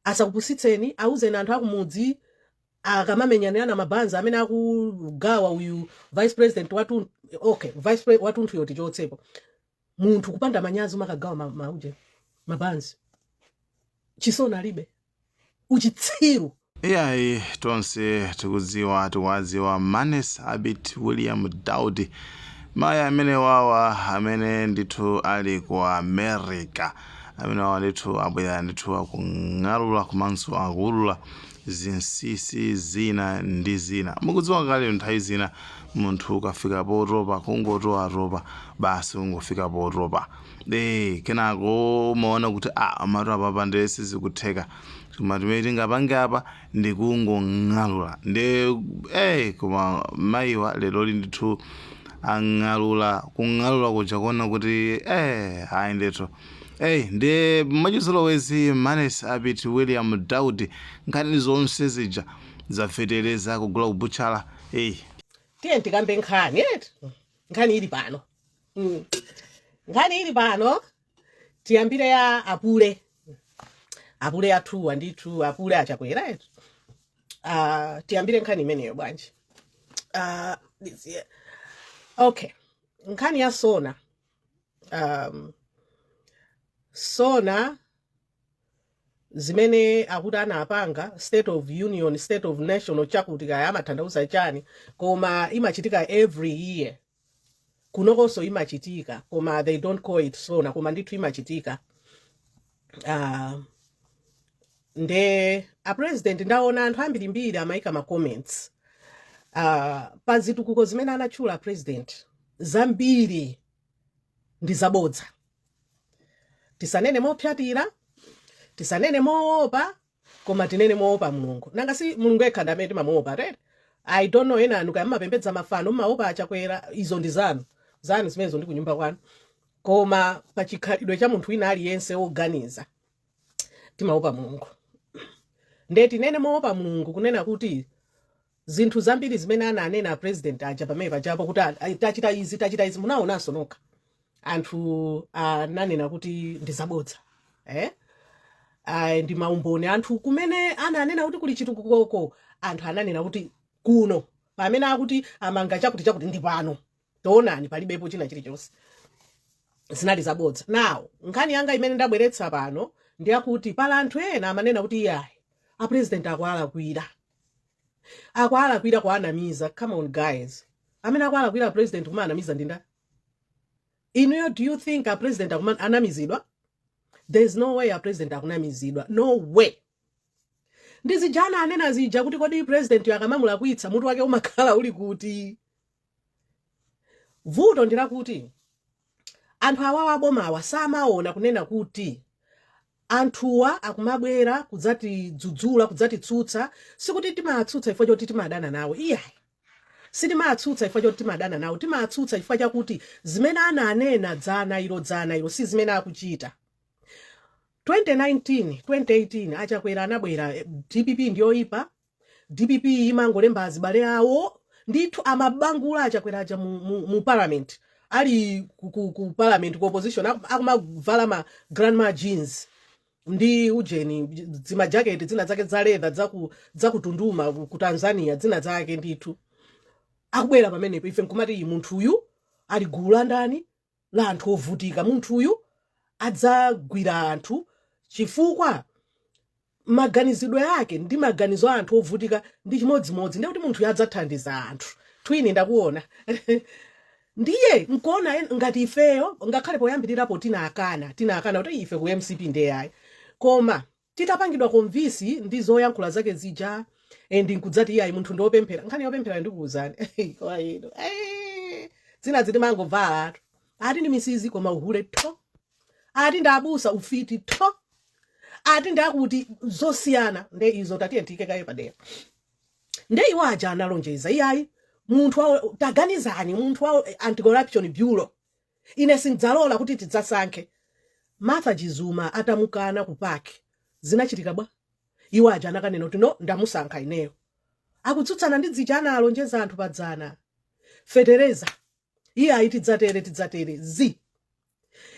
asakupusitseni auze anthu akumudzi akamamenyana na mabanza amene akugawa uyu vice president watu okay vice president watunthu yoti chotsepo munthu kupanda manyazi umakagawa mauje mabanzi chisona libe uchitsiru. Iyayi tonse tikuwadziwa Maness Abit William Daudi maya amene wawa amene ndithu ali ku America amene wawa ndithu abwera ndithu akung'alula komanso akuulula zinsisi zina ndi zina. Mukudziwa kale nthawi zina munthu ukafika potopa kungotoa ropa basi ungofika potopa kenako umaona kuti amatu apapa ndesi zikutheka koma tumene tingapange apa ndikungong'alula koma mayiwa lero ndithu ang'alula kung'alula kuja kuona kuti hayi ndithu ndi mwachizolowezi Maness Abit William Daudi nkhani zonse zija zafetereza kugula kubuchala tiye ndikambe nkhani nkhani ili pano nkhani ili pano tiyambire ya apule athuwa ndithu apule achakwera tiyambire nkhani imeneyo bwanji okay nkhani ya Sona Sona zimene akuti anapanga state of union state of national chakuti kaya amatanthauza chani koma imachitika every year kunokonso imachitika koma they don't call it Sona koma ndithu imachitika nde a president ndaona anthu ambirimbiri amaika ma comments pa zitukuko zimene anatchula president zambiri ndi zabodza. Tisanene mopyatira tisanene moopa koma tinene moopa Mulungu nanga si Mulungu yekha amene timamuopa right. I don't know ena anu kaya mapembedza mafano mmaopa achakwera izo ndi zanu zimenezo ndi kunyumba kwanu koma pa chikhalidwe cha munthu wina aliyense woganiza timaopa Mulungu. Nde tinene moopa Mulungu kunena kuti zinthu zambiri zimene ananena president aja pamene pajapo kuti tachita izi munaonanso nokha anthu ananena kuti ndizabodza ndi maumboni anthu kumene ananena kuti kuli chitukukoko anthu ananena kuti kuno pamene akuti amanga chakuti ndi pano toonani palibepo china chilichonse zinali zabodza. Now nkhani yanga imene ndabweretsa pano ndi yakuti pala anthu ena amanena kuti iyayi a president akwalakwira kwa anamiza. Come on guys, amene akwalakwira president kuma anamiza ndinda inuyo. Do you think a president anamizidwa? There's no way a president akunamizidwa, no way. Ndizijana anena zija kuti kodi president yakamamulakwitsa mutu wake umakhala uli kuti vuto ndira kuti anthu awawa abomawa samaona kunena kuti anthuwa akumabwera kudzati dzudzula kudzati tsutsa sikuti timatsutsa ifo choti timadana nawo iyayi sitimatsutsa ifo choti timadana nawo timatsutsa ifo chakuti zimene ananena dzana ilo si zimene akuchita. 2018 achakwera anabwera DPP ndiyoipa DPP imangolemba azibale awo ndithu amabangula achakwera aja mu parliament ali ku parliament ku opposition akumavala grandma jeans ndi ujeni zima jacket zina zake za leather za kutunduma ku Tanzania zina zake ndithu akubwera pamenepo ife nkumati munthu uyu ali gulu la ndani la anthu ovutika munthu uyu adzagwira anthu chifukwa maganizidwe yake ndi maganizo anthu ovutika ndi chimodzimodzi ndi kuti munthu yadzathandiza anthu twini ndakuona ndiye nkuona ngati ifeyo ngakhale poyambirirapo tinakana kuti ife ku MCP ndeyayi koma titapangidwa konvisi ndi zoyankhula zake zija ndi nkudzati iyayi munthu ndiopemphera nkhani yopemphera ndikuwuzani kwa ino zina ziti mangovala atu ati ndi misizi koma uhule to ati ndabusa ufiti to ati ndakuti zosiyana nde izo tatiye tike kaye padera nde iwaja analonjeza iyayi munthu wawo taganizani munthu wawo anti-corruption bureau ine sindzalola kuti tidzasankhe. Martha Chizuma atamukana ku park zinachitika bwa iwaja anakanena kuti no ndamusankha ineyo akutsutsana ndi dzijana alonjeza anthu padzana fetereza iyayi tidzatere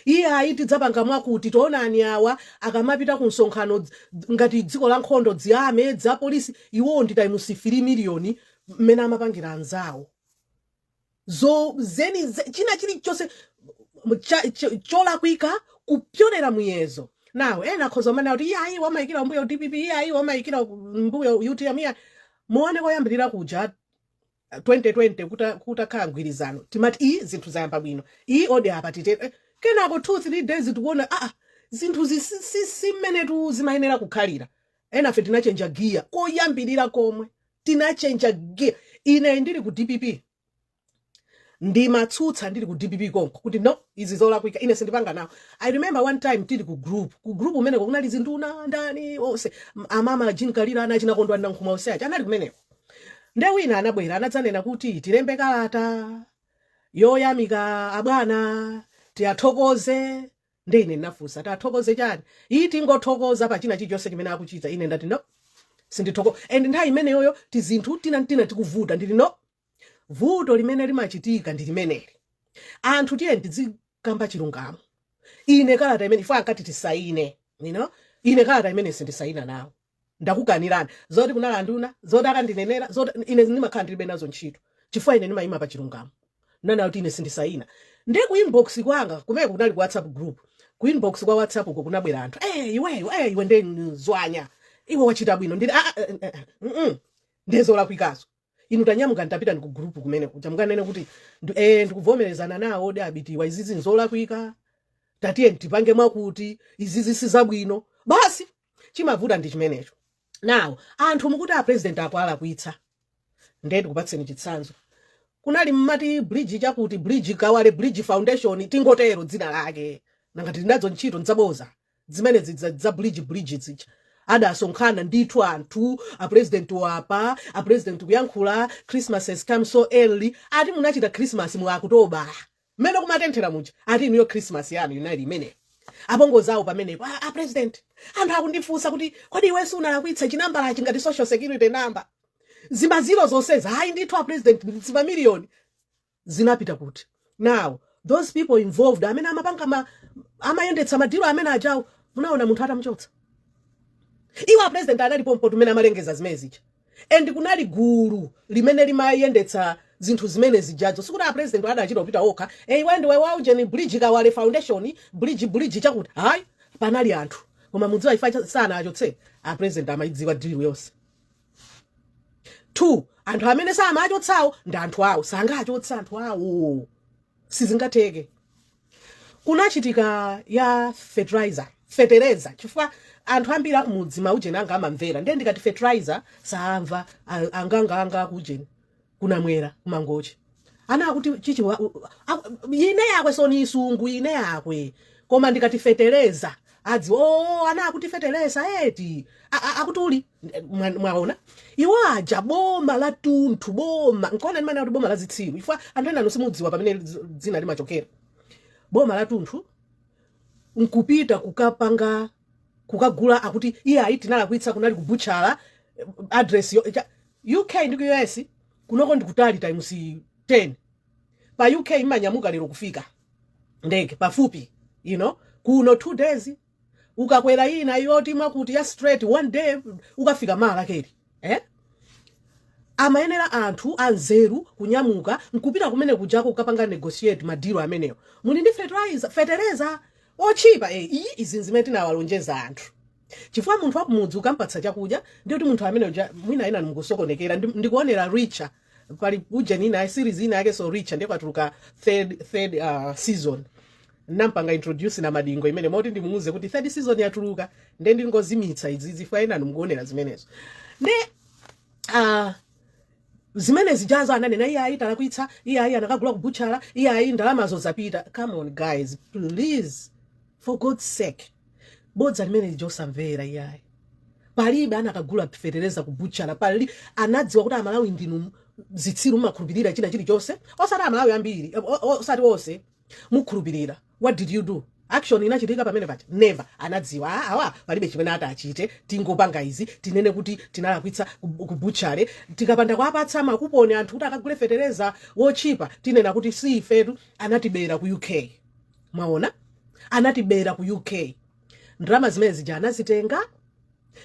iyayi tidzapanga mwakuti toonani awa akamapita ku msonkhano ngati dziko la nkhondo dziyame dza polisi iwo nditaimusi 3 miliyoni mmene amapangira anzawo china chilichonse cholakwika kupyolera muyezo nawo ena akhoza kumana kuti iyayi wamayikira mbuyo DPP iyayi wamayikira mbuyo UTM iyayi muone koyambirira kuja 2020 kutakhala mgwirizano timati zinthu zayamba bwino ode apatite kenako 2-3 days tikuona zinthu simene zimayenera kukhalira enafe tinachenja gear koyambirira komwe tinachenja gear ine ndili ku DPP ndimatsutsa ndili ku DPP konko kuti no izi zolakwika ine sindipanga nawo. I remember one time tili ku group umene kunali zinduna ndani ose amama Jean Kalira anachina kondwa ndankhuma ose acha anali kumeneko nde wina anabwera anadzanena kuti tilembe kalata yoyamika abwana tiyathokoze nde ine nafusa tathokoze chani iti ngothokoza pa china chilichonse chimene akuchita ine ndati no sindithoko and nthawi imene yoyo tizinthu tina tikuvuta ndili no vuto limene limachitika ndi limeneli anthu tiye ndizikamba chilungamo ine kalata imene ifa akati tisaine ine kalata imene sindisaina nawo ndakukanirana zoti kunala nduna zoti akandinenera zoti ine ndimakhala ndilibe nazo ntchito chifukwa ine ndimayima pa chilungamo nana kuti ine sindisaina nde ku inbox kwanga kumene kunali ku WhatsApp group ku inbox kwa WhatsApp uko kunabwera anthu iwe nde zwanya iwe wachita bwino ndili ndezolakwikazo inu tanyamuka ndapita ndi ku group kumene kuja mukanene kuti ndikuvomerezana nawo ode abitiwa izizi nzolakwika tatiye ndipange mwakuti izizi sizabwino basi chimavuta ndi chimenecho nawo anthu mukuti a president akwala kuitsa ndedi kupatseni chitsanzo kunali mmati bridge chakuti bridge Kawale bridge foundation tingotero dzina lake nangati ndinazo ntchito nzaboza zimene za bridge zicha adasonkhana ndithu anthu a president wapa a president kuyankhula Christmas has come so early ati munachita Christmas mu October mmene kumatenthera muja ati iniyo Christmas yanu inali imene abongozawo pamene a president anthu akundifunsa kuti kodi iwe sunalakwitsa chinambala chingati social security number zimazilo zonseza hayi ndithu a president zima miliyoni zinapita kuti now those people involved amene amapanga amayendetsa madiro amene ajawo munaona munthu atamchotsa iwa president analipo mpoto mene amalengeza zimene zicha and kunali gulu limene limayendetsa zinthu zimene zijazo sikuti a president adachita kupita okha iwe ndiwe wauje ni bridge Kawale foundation bridge chakuti hayi panali anthu koma mudziwa ifa sana achotse a president amayidziwa deal yonse 2 anthu amene samachotsawo ndi anthu awo sangachotsa anthu awo sizingateke kunachitika ya fertilizer chifukwa anthu ambira kumudzi maujeni anga amamvera ndiye ndikati fertilizer saamva anganga kujeni kunamwera kumangochi ana akuti chichi ine yakwe soni isungu ine yakwe koma ndikati fertilizer adzi ana akuti fertilizer eti akutuli mwaona iwo aja boma la tunthu boma nkona ndimana kuti boma la zitsiru ifa anthu ena nosimudziwa pamene dzina limachokera boma la tunthu nkupita kukagula akuti iye ayi tinalakwitsa kunali kubuchala address UK ndi US kunoko ndikutali times 10 pa UK imanyamuka lero kufika ndege pafupi kuno 2 days ukakwera ina yoti makuti ya straight 1 day ukafika mala keri amayenera anthu anzeru kunyamuka nkupita kumene kujako ukapanga negotiate madiro ameneyo muli ndi fertilizer ochipa izi zimene tinawalonjeza anthu chifukwa munthu wakumudzi ukampatsa chakudya ndiyo kuti munthu amene mwina ina mukusokonekera ndikuonera Richa pali ujeni ina series ina yake so Richa ndiye kwatuluka third season nampanga introduce na madingo imene moti ndimuuze kuti third season yatuluka ndiye ndingozimitsa izi zifuna ina mukuonera zimenezo ne zimene zijazo ananena iye ayi talakwitsa iye ayi anakagula kubuchala iye ayi ndalama zozapita. Come on guys, please, for God's sake, bodza limene lijosamvera iye ayi palibe anakagula fertilizer kubuchala pali anadziwa kuti amalawi ndinu zitsiru mumakhulupirira china chilichonse osati amalawi ambiri osati wonse mukhulupirira. What did you do? Action inachitika pamene pacha never anadziwa awa palibe chimene atachite tingopanga izi tinene kuti tinalakwitsa kubuchale tikapanda kwapatsa makuponi anthu kuti akagule fertilizer wochipa tinena kuti si ifetu anatibera ku UK. Mwaona anatibera ku UK ndrama zimene zija anazitenga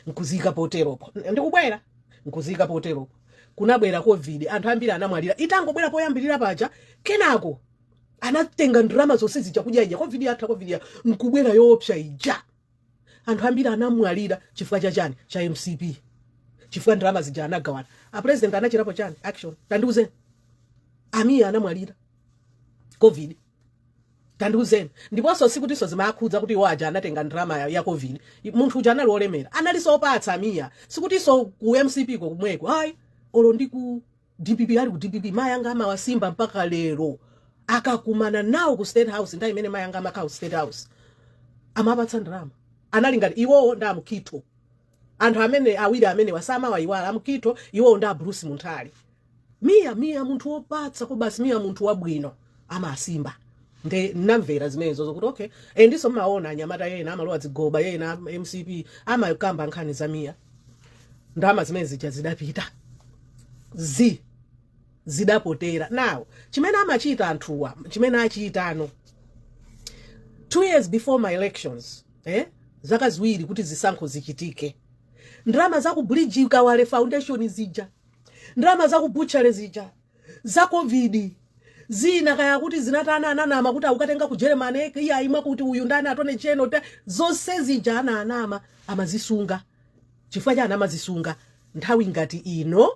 nkuzika poteropo ndikubwera nkuzika poteropo kunabwera covid anthu ambiri anamwalira itangobwera poyambirira paja kenako anatenga ndrama zonse zija kudya ija covid yatha covid ya nkubwera yoopsa ija anthu ambiri anamwalira chifukwa chachani cha MCP chifukwa ndrama zija anagawana a president anachirapo chani action tandiuze amiya anamwalira covid tandiuzeni ndiponso sikutinso zimakhudza kuti waja anatenga ndrama ya covid munthu uja anali olemera analiso opatsa amiya sikutinso ku MCP ko kumweko hayi olo ndi ku DPP ali ku DPP mayanga amawasimba mpaka lero akakumana nawo ku State House nthawi imene mayanga amakhala ku State House amapatsa ndrama anali ngati iwowo nda Mkito anthu amene awiri amene wasama wayiwala Mkito iwowo nda Bruce Muntali miya munthu wopatsa ko basi miya munthu wabwino amasimba nde namvera zimenezo zokuti okay ndiso maona anyamata yena amalowa zigoba yena MCP amakamba nkhani za miya ndama zimene zija zidapita zidapotera now chimene amachita anthuwa chimene achitano 2 years before my elections zaka ziwiri kuti zisankho zichitike ndrama za ku Bridge Kawale Foundation zija ndrama za ku Butchery zija za covid zina kaya kuti zinatana anama kuti ukatenga ku Germany iya imwe kuti uyu ndani atone cheno zonse zija anama amazisunga chifukwa cha anamazisunga nthawi ngati ino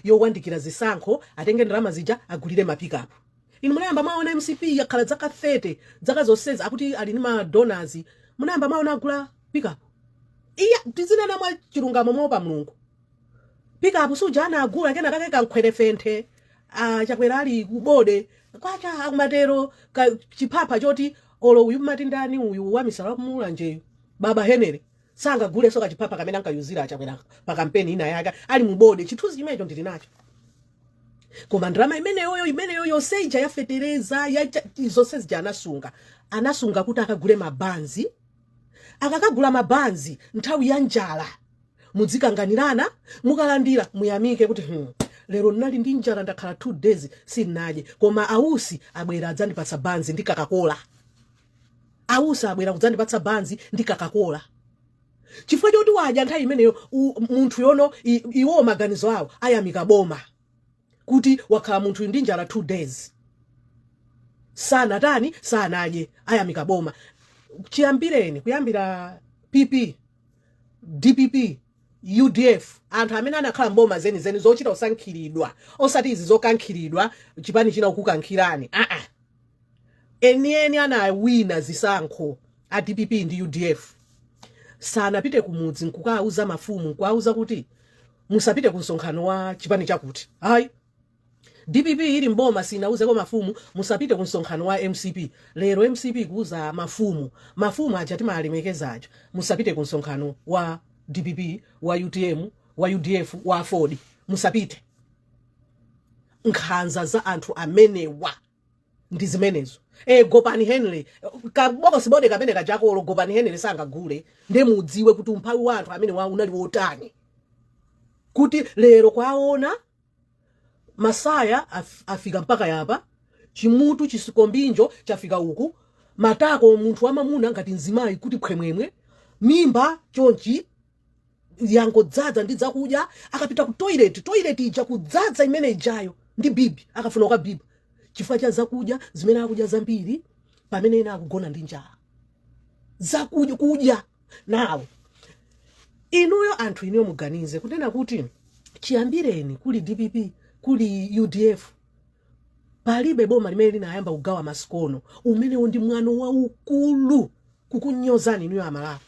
yowandikira zisankho atenge ndrama zija agulire mapikapu inu munayamba maona MCP yakhala zaka 30 zaka zonsezi akuti ali ni ma donors munayamba maona agula pikapu iya tizinena mwa chilungamo mopa Mulungu pikapu suja anagula kena kake kankhwerefente chakwera ali kubode kwacha akumatero chipapa choti olo uyu mati ndani uyu wa misala kumulanje baba Henry sanga gule soka chipapa kamene ankayuzira chakwera pa campaign ina yake ali mubode chithuzi chimecho ndili nacho koma ndrama imene yoyo seija yafetereza zonse zija anasunga kuti akagule mabanzi akakagula mabanzi nthawi ya njala mudzikanganirana mukalandira muyamike kuti lero nali ndi njala ndakhala 2 days sinaje koma ausi abwera adzandipatsa banzi ndi Coca-Cola ausi abwera kudzandipatsa banzi ndi Coca-Cola chifukwa choti waja nthawi imeneyo munthu yono iwo maganizo awo ayamika boma kuti wakhala munthu ndi njala 2 days sanaje ayamika boma kuyambira PP DPP UDF anthu amene anakhala mboma zeni zochita usankhiridwa osati izi zokankhiridwa chipani china ukukankhirani eni anawina zisankho a DPP ndi UDF sanapite kumudzi nkukauza mafumu kwauza kuti musapite ku nsonkhano wa chipani chakuti hayi DPP ili mboma sinauze kwa mafumu musapite ku nsonkhano wa MCP lero MCP kuuza mafumu aja timalemekezajo musapite ku nsonkhano wa DPP wa UTM wa UDF wa Ford musapite nkhanza za anthu amenewa ndi zimenezo Gopani Henry kaboko sibode kamene kajako Gopani Henry sangagule nde mudziwe kuti umphawi wa anthu amene wa unali wotani kuti lero kwaona Masaya afika mpaka yapa chimutu chisikombinjo chafika uku matako munthu wamamuna ngati nzimayi kuti khwemwemwe mimba chonchi yangodzaza ndi zakudya akapita ku toilet ija kudzaza imene ijayo ndi bibi akafuna kwa bibi chifukwa cha zakudya zimene akudya zambiri pamene ena akugona ndi njala zakudya nawo inuyo anthu iniyo muganize kunena kuti chiyambireni kuli DPP kuli UDF palibe boma limene linayamba kugawa masikono umenewo ndi mwano waukulu kukunyozani inuyo amalawi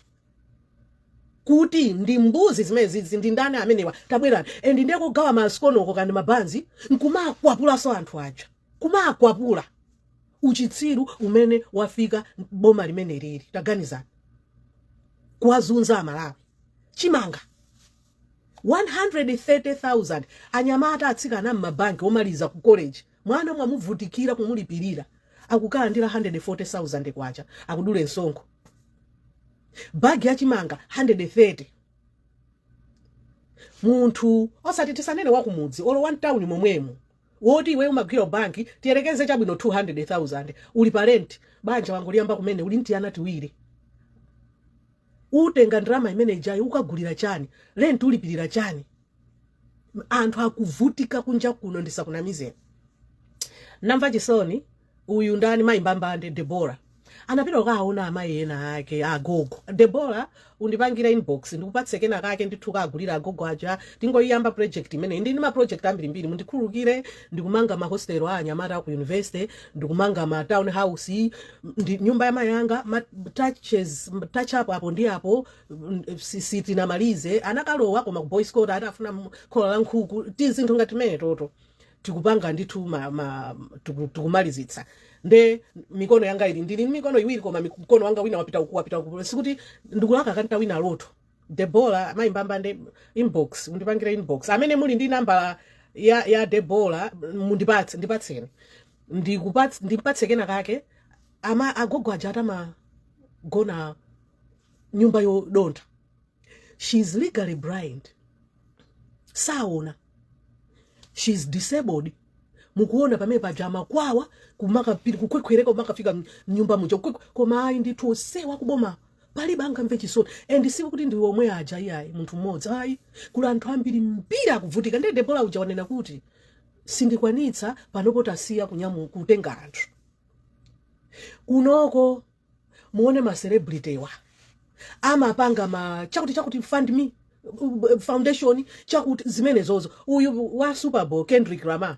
kuti ndi mbuzi zimene ndi ndani amenewa tabwerani ndeko gawa masikono ko kandi mabanzi nkumakwapulaso anthu aja kumakwapula uchitsiru umene wafika boma limene lili taganizani kwazunza amalawi chimanga 130,000 anyamata atsikana m'mabanki omaliza ku college mwana mwamuvutikira kumulipirira akukhala ndira 140,000 kwacha akudule msonkho bagi ya chimanga 130 munthu osati tisanene wakumudzi olo 1 town momwemo woti iwe umagwira banki tiyerekeze chabwino 200,000 uli pa rent banja wangu liyamba kumene uli nti ana tiwiri utenga ndrama imene ijayo ukagulira chani rent ulipirira chani anthu akuvutika kunja kuno ndisakunamize namva chisoni uyu ndani mayimbambande Deborah anapita ukaona amayi ena ake agogo Deborah undipangira inbox ndikupatsekena kake ndithuka agulira agogo aja tingoyamba project imene ndini ma project ambirimbiri mundikhulukire ndikumanga ma hostel anyamata ku university ndikumanga ma town house nyumba ya mayanga ma touch up apo ndi apo siti na malize anakalowa koma ku boy scout atafuna khola la nkhuku tizinthu ngati mene toto tikupanga ndithu tukumalizitsa nde mikono yanga ili ndili mikono iwiri koma mikono wanga wina wapita uku sikuti ndikulaka kanta wina loto Deborah mayimbamba nde inbox undipangira inbox amene muli ndi namba ya Deborah ndipatseni ndipatsekena kake ama agogo aja gona nyumba yo donta she's legally blind saona she's disabled mukuona pamene pajama kwawa kumaka pili kukwekwereka kumaka fika nyumba mucho koma ayi ndithu osewa kuboma pali banga mve chisoni and siku kuti ndi omwe aja iyayi munthu mmodzi ayi kula anthu ambiri mpira kuvutika ndi Deborah uja wanena kuti sindikwanitsa panopo tasiya kutenga anthu kunoko muone ma celebrity wa amapanga chakuti fund me foundation chakuti zimene zozo uyu wa Super Bowl Kendrick Lamar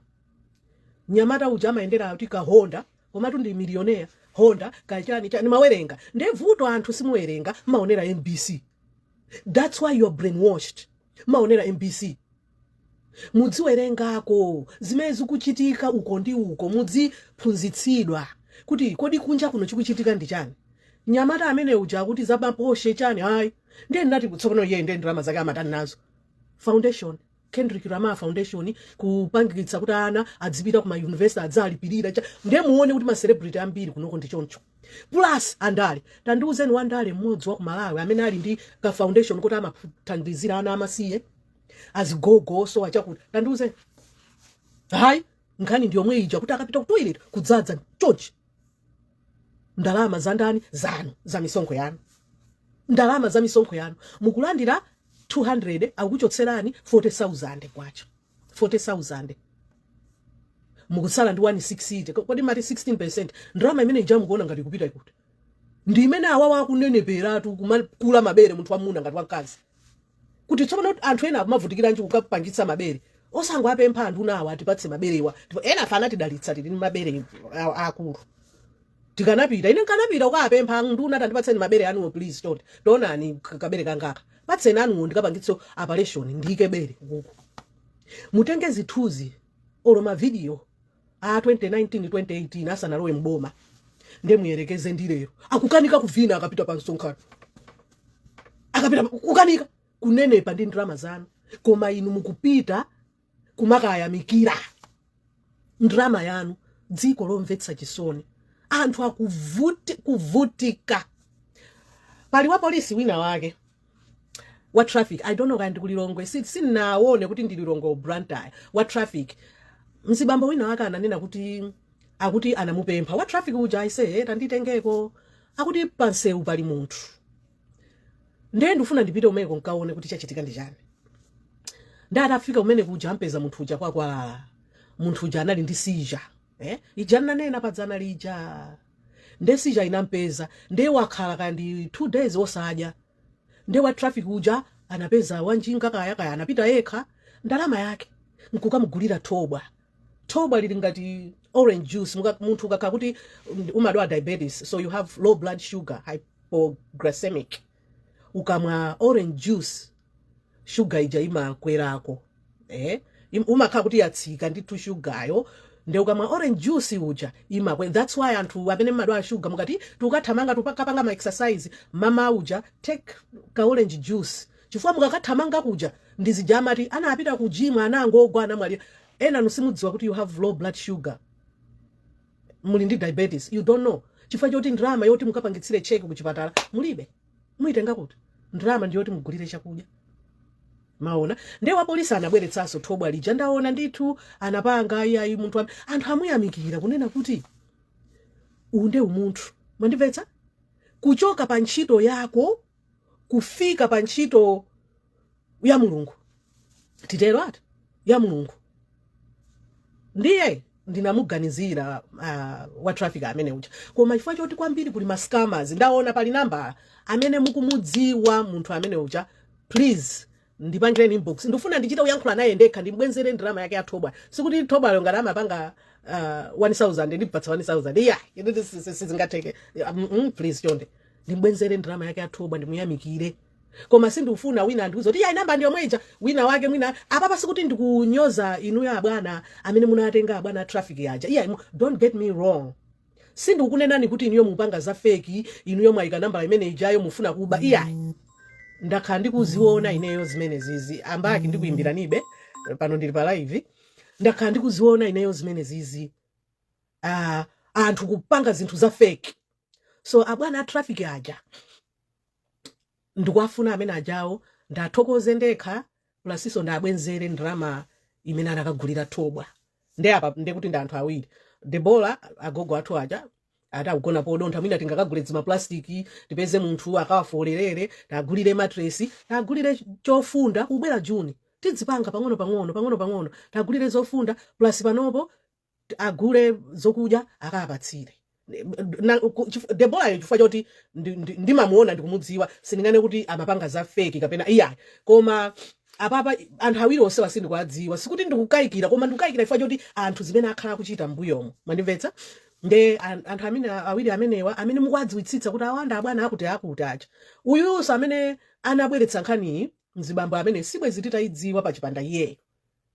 nyamata uja amaendera kuti ka Honda komatu ndi millionaire Honda kachani chani mawerenga ndevuto anthu simuwerenga maonera NBC that's why you're brainwashed maonera NBC mudziwerengako zimene zikuchitika uko ndi uko mudziphunzitsidwa kuti kodi kunja kuno chikuchitika ndi chani nyamata amene uja kuti zabaposhe chani hayi ndiye ndati kutsopano yende ndrama zake amatani nazo foundation Kendrick Lamar Foundation kupangitsa kuti ana adzipita ku university adzalipirira ndiye muone kuti ma celebrity ambiri kunoko ndi choncho plus andale tandiuzeni wandale mmodzi wa ku Malawi amene ali ndi ka foundation kuti amathandizira ana amasiye azigogo so achakuti tandiuzeni hayi nkhani ndi yomwe ija kuti akapita ku toilet kudzadza chonchi ndalama za ndani zanu za misonkho yanu ndalama za misonkho yanu mukulandira 200 akuchotserani 40,000 kwacho 40,000 mukutsala ndi 160 kodi mati 16% ndalama imene ija mukuona ngati kupita ikuti ndi imene awawa akuneneperatu kumakula mabere munthu wamuna ngati wamkazi kuti tsopano anthu ena akumavutikira nji kukapangitsa mabere osango apempha anthu nawo atipatse maberewa ndipo ena fana tidalitsa tili mabere akulu tikanapita ine nkanapita ukapempha nduna tandipatseni mabere anu please donani kabere kangaka patseni anu ndikapangitso operation ndike bere kuku mutenge zithuzi olo ma video a 2019 2018 asanalowe mboma nde muyerekeze ndilero akukanika kuvina akapita pa msonkhano akapita kukanika kunenepa ndi ndrama zanu koma inu mukupita kumakaya mikira ndrama yanu dziko lomvetsa chisoni anthu akuvutika pali wa polisi wina wake wa traffic I don't know kandi kulilongwe sinaone kuti ndililongwe Blantyre wa traffic msibambo wina wake ananena kuti akuti anamupempha wa traffic uja aise tanditengeko akuti panseu pali munthu ndiye ndifuna ndipite umeko nkaone kuti chachitika ndi chani ndatafika umene kuja ampeza munthu uja kwa munthu uja anali ndi seizure ija nanena padzana lija nde seizure inampeza nde wakhala kandi 2 days osadya nde wa traffic uja anapeza wanjinga kaya anapita yekha ndalama yake nkukamugulira thobwa lili ngati orange juice munthu ukakhala kuti umadwa diabetes so you have low blood sugar hypoglycemic ukamwa orange juice sugar ija imakwerako umakhala kuti yatsika ndithu sugayo nde ukamwa orange juice uja imakwe that's why anthu amene madwa sugar mukati tukathamanga tupakapanga ma exercise mama uja take ka orange juice chifukwa mukakathamanga kuja ndizijamati anapita ku gym anangogwa anamwalira ena nusimudziwa kuti you have low blood sugar muli ndi diabetes you don't know chifukwa choti ndrama yoti mukapangitsire check ku chipatala mulibe muitenga kuti ndrama ndi yoti mugulire chakudya maona nde wapolisi anabweretsanso thobwa lija ndaona ndithu anapanga iyayi munthu anthu amuyamikira kunena kuti unde umunthu mwandimvetsa kuchoka pa ntchito yako kufika pa ntchito ya mulungu titero ati ya mulungu ndiye ndinamuganizira wa traffic amene uja koma chifukwa choti kwambiri kuli ma scammers ndaona pali namba amene mukumudziwa munthu amene uja please ndipangireni inbox ndifuna ndichita uyankhula naye ndekha ndimbwenzere ndalama yake ya thobwa sikuti thobwa yo ngati amapanga 1000 ndipatsa 1000 yeah sizingatheke please chonde ndimbwenzere ndalama yake ya thobwa ndimuyamikire koma sindifuna wina ndiuzo kuti namba ndiyo mweja wina wake mwina apapa sikuti ndikunyoza inuyo abwana amene munatenga abwana traffic yaja yeah don't get me wrong sindikunenani kuti inuyo mupanga za fake inuyo mwaika namba imene ijayo mufuna kuba yeah ndakhala ndikuziona ineyo zimene zizi ambaki ndikuimbiranibe pano ndili pa live ndakhala ndikuziona ineyo zimene zizi anthu kupanga zinthu za fake so abwana traffic aja ndikwafuna amene ajawo ndathokoze ndekha plasiso ndabwenzere ndalama imene anakagulira thobwa nde apa ndekuti ndi anthu awiri Debola agogo athu aja atagona podontha mwina tingakagule zima plastiki tipeze munthu akawafolerere tagulire matresi tagulire chofunda kubwera Juni tidzipanga pang'ono tagulire zofunda plus panopo agule zokudya akapatsire Debola chifukwa choti ndimamuona ndikumudziwa sindingane kuti amapanga za fake kapena iya koma apapa anthu awiri onse wasindi kwadziwa sikuti ndikukayikira koma ndikukayikira chifukwa choti anthu zimene akhala kuchita mbuyomo mandimvetsa nde anthu amene awiri amenewa amene mukwadziwitsitsa kuti awanda abwana akuti acha uyuso amene anabweretsa nkhani mzibambo amene sibwezi titayidziwa pa chipanda iye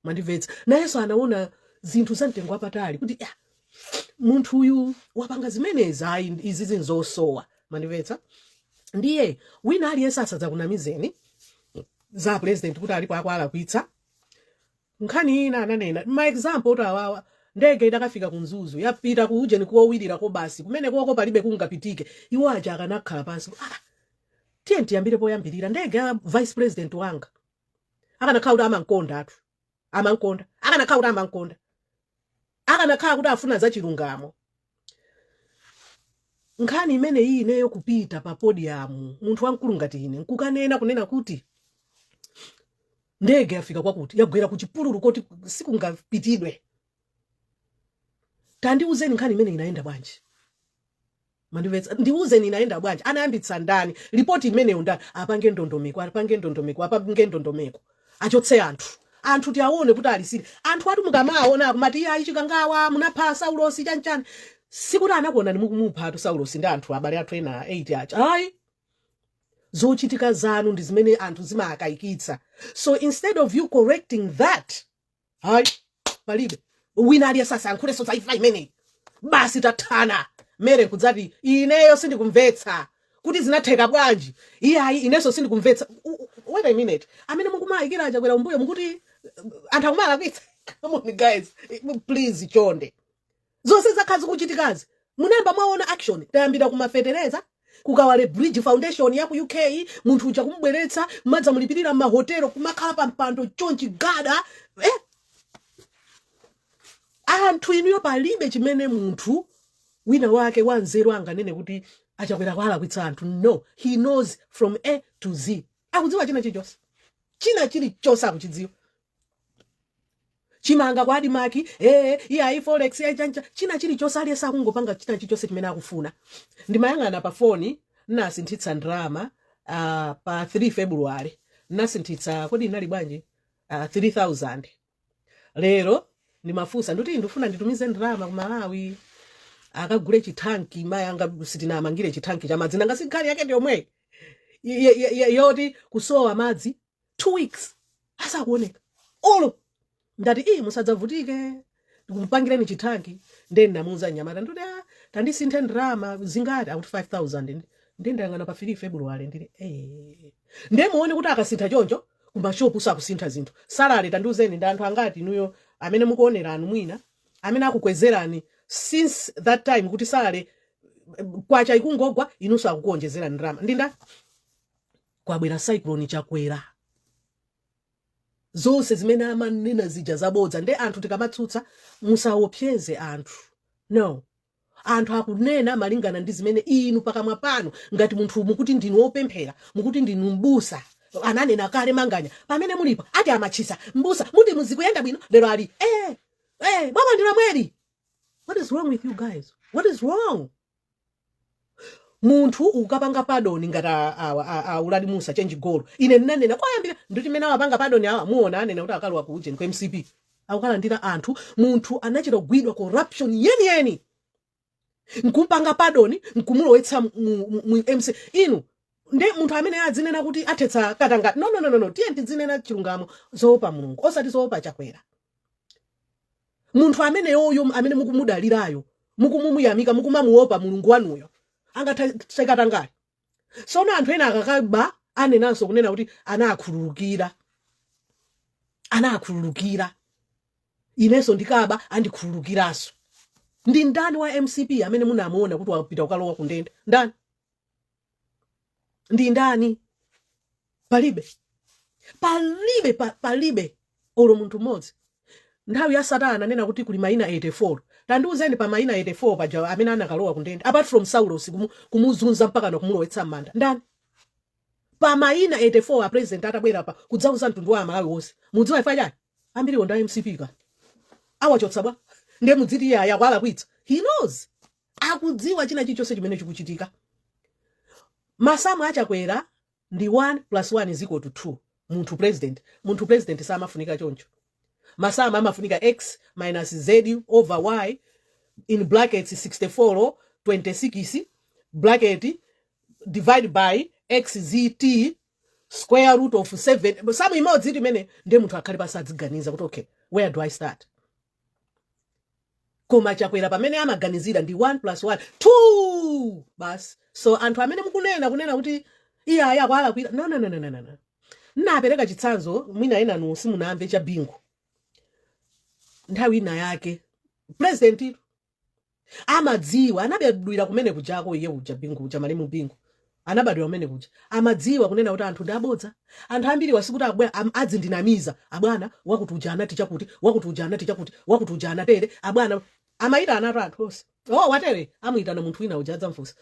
mandimvetsa nayenso anaona zinthu za mtengo wapatali kuti munthu uyu wapanga zimenezi ayi izi zinzosowa mandimvetsa ndiye wina aliyense asadzakunamizeni za president kuti alipo akwala kuitsa nkhani ina ananena ma example kuti awawa ndege itakafika kunzuzu yapita kuje nikuwawirira ko basi kumene koko palibe kungapitike iwo aja akanakhala pansi tiye tiyambire poyambirira ndege ya vice president wanga akanakhala kuti amankonda akanakhala kuti amankonda akanakhala kuti afuna za chilungamo nkhani imene iyi ineyo kupita pa podium munthu wankulu ngati ine nkukanena kunena kuti ndege yafika kwakuti yagwera ku chipululu kuti sikungapitidwe tandiuzeni nkhani imene inaenda bwanji mandimvetsa ndiuzeni inaenda bwanji anayambitsa ndani ripoti imene ndani apange ndondomeko achotse anthu tiaone kuti alisiri anthu ati mukamaona kumati ayi chikangawa munapha Saulosi chanchani sikuti anakuona ndimukumupha Saulosi ndi anthu abale athu ena 8 acha ayi zochitika zanu ndi zimene anthu zimakayikitsa so instead of you correcting that ayi palibe wina ali sasa ankhule so taifa imene basi tathana mere kudzati ineyo sindikumvetsa kuti zinatheka bwanji iyayi ineso sindikumvetsa wait a minute amene mukumayikira aja kwera umbuyo mukuti anthu akumala kwitsa come on guys please chonde zonse zakhazi kuchitikazi munemba mwaona action tayambira kumafetereza kukawale Bridge Foundation ya ku UK munthu uja kumubweretsa madza mulipirira mahotelo kumakhala pa mpando chonchi gada anthu inuyo palibe chimene munthu wina wake wanzeru anganene kuti achakwera kwala kwitsa anthu no he knows from A to Z akudziwa china chilichonse akuchidziwa chimanga kwadi maki iya forex ya chancha china chilichonse aliyesa akungopanga china chilichonse chimene akufuna ndimayang'ana pa phone nasinthitsa drama pa 3 February nasinthitsa kodi inali bwanji 3000 lero ndimafusa ndikuti ndifuna nditumize drama ku Malawi akagule chitanki mayanga sitina amangire chitanki cha madzi nanga sikhali yake ndiyomwe yoti kusowa madzi 2 weeks asakuoneka olo ndati musadzavutike ndikumpangireni chitanki ndeni namuza nyamata ndikuti tandisinthe drama zingati akuti 5000 ndendayang'ana pa 3 February ndili ndemuone kuti akasintha choncho kumashopu sakusintha zinthu salale tandiuzeni ndi anthu angati inuyo amene mukuonerani mwina amene akukwezerani since that time kuti salale kwacha ikungogwa inunso akukuonjezerani drama ndinda kwabwera cyclone chakwera zonse zimene amanena zija zabodza nde anthu tikamatsutsa musaopseze anthu no anthu akunena malingana ndi zimene inu pakamwa panu ngati munthu mukuti ndinu opemphera mukuti ndinu mbusa ananena kale manganya pamene mulipo ati amachisa mbusa muti muzikuyenda bwino lero ali baba ndina mweri. What is wrong with you guys? What is wrong? Munthu ukapanga padoni ngata ulali Musa change goal ine nanena kwayambira nditi mena wapanga padoni awa muona anena kuti akalwa ku ujeni kwa MCP akukalandira anthu munthu anachita kugwidwa corruption yeni nkumpanga padoni nkumulowetsa mu MC inu nde munthu amene adzinena kuti athetsa katanga no tiye tidzinena chilungamo zoopa Mulungu osati zoopa Chakwera. Munthu amene yoyo amene mukumudalirayo mukumumuyamika mukumamuopa Mulungu wanuyo angathekatangale. Sono anthu ena akakaba anenanso kunena kuti anakhululukira ineso ndikaba andikhululukiranso. Ndi ndani wa MCP amene munamuona kuti wapita ukalowa kundende ndani? Ndi ndani? Palibe olo munthu mmodzi. Nthawi ya Satana nena kuti kuli maina 84 tandiuzeni pa maina 84 paja amene anakalowa kundende apart from Saulos kumuzunza mpaka nakumulowetsa m'manda ndani? Pa maina 84 a president atabwera pa kudzauza mtundu wa Malawi wonse mudziwa ifa chani ambiri onda MCP ka awachotsa bwa nde mudziti ya kwala kwitsa he knows akudziwa china chichonse chimene chikuchitika. Masamu achakwera ndi 1 + 1 = 2 munthu president samafunika choncho. Masamu amafunika x minus z over y in brackets 64 26 bracket divided by xzt square root of 7. Samu imodzi imene nde munthu akhali pasadziganiza kuti okay where do I start? Koma Chakwera pamene amaganizira ndi 1 + 1 2 bas. So anthu amene kunena kuti iya kwala kwira no. Napereka chitsanzo mwina ena nusi munamve cha Bingu. Nthawi ina yake president amadziwa anabadwira kumene kujako iye uja Bingu uja Malemu Bingu anabadwira kumene kuja amadziwa kunena kuti anthu ndabodza anthu ambiri wasikuti adzindinamiza abwana wakuti uja anati chakuti wakuti uja anati chakuti wakuti uja anatere abwana amaita anatu anthu onse watere amuitana munthu wina uja adzamfusa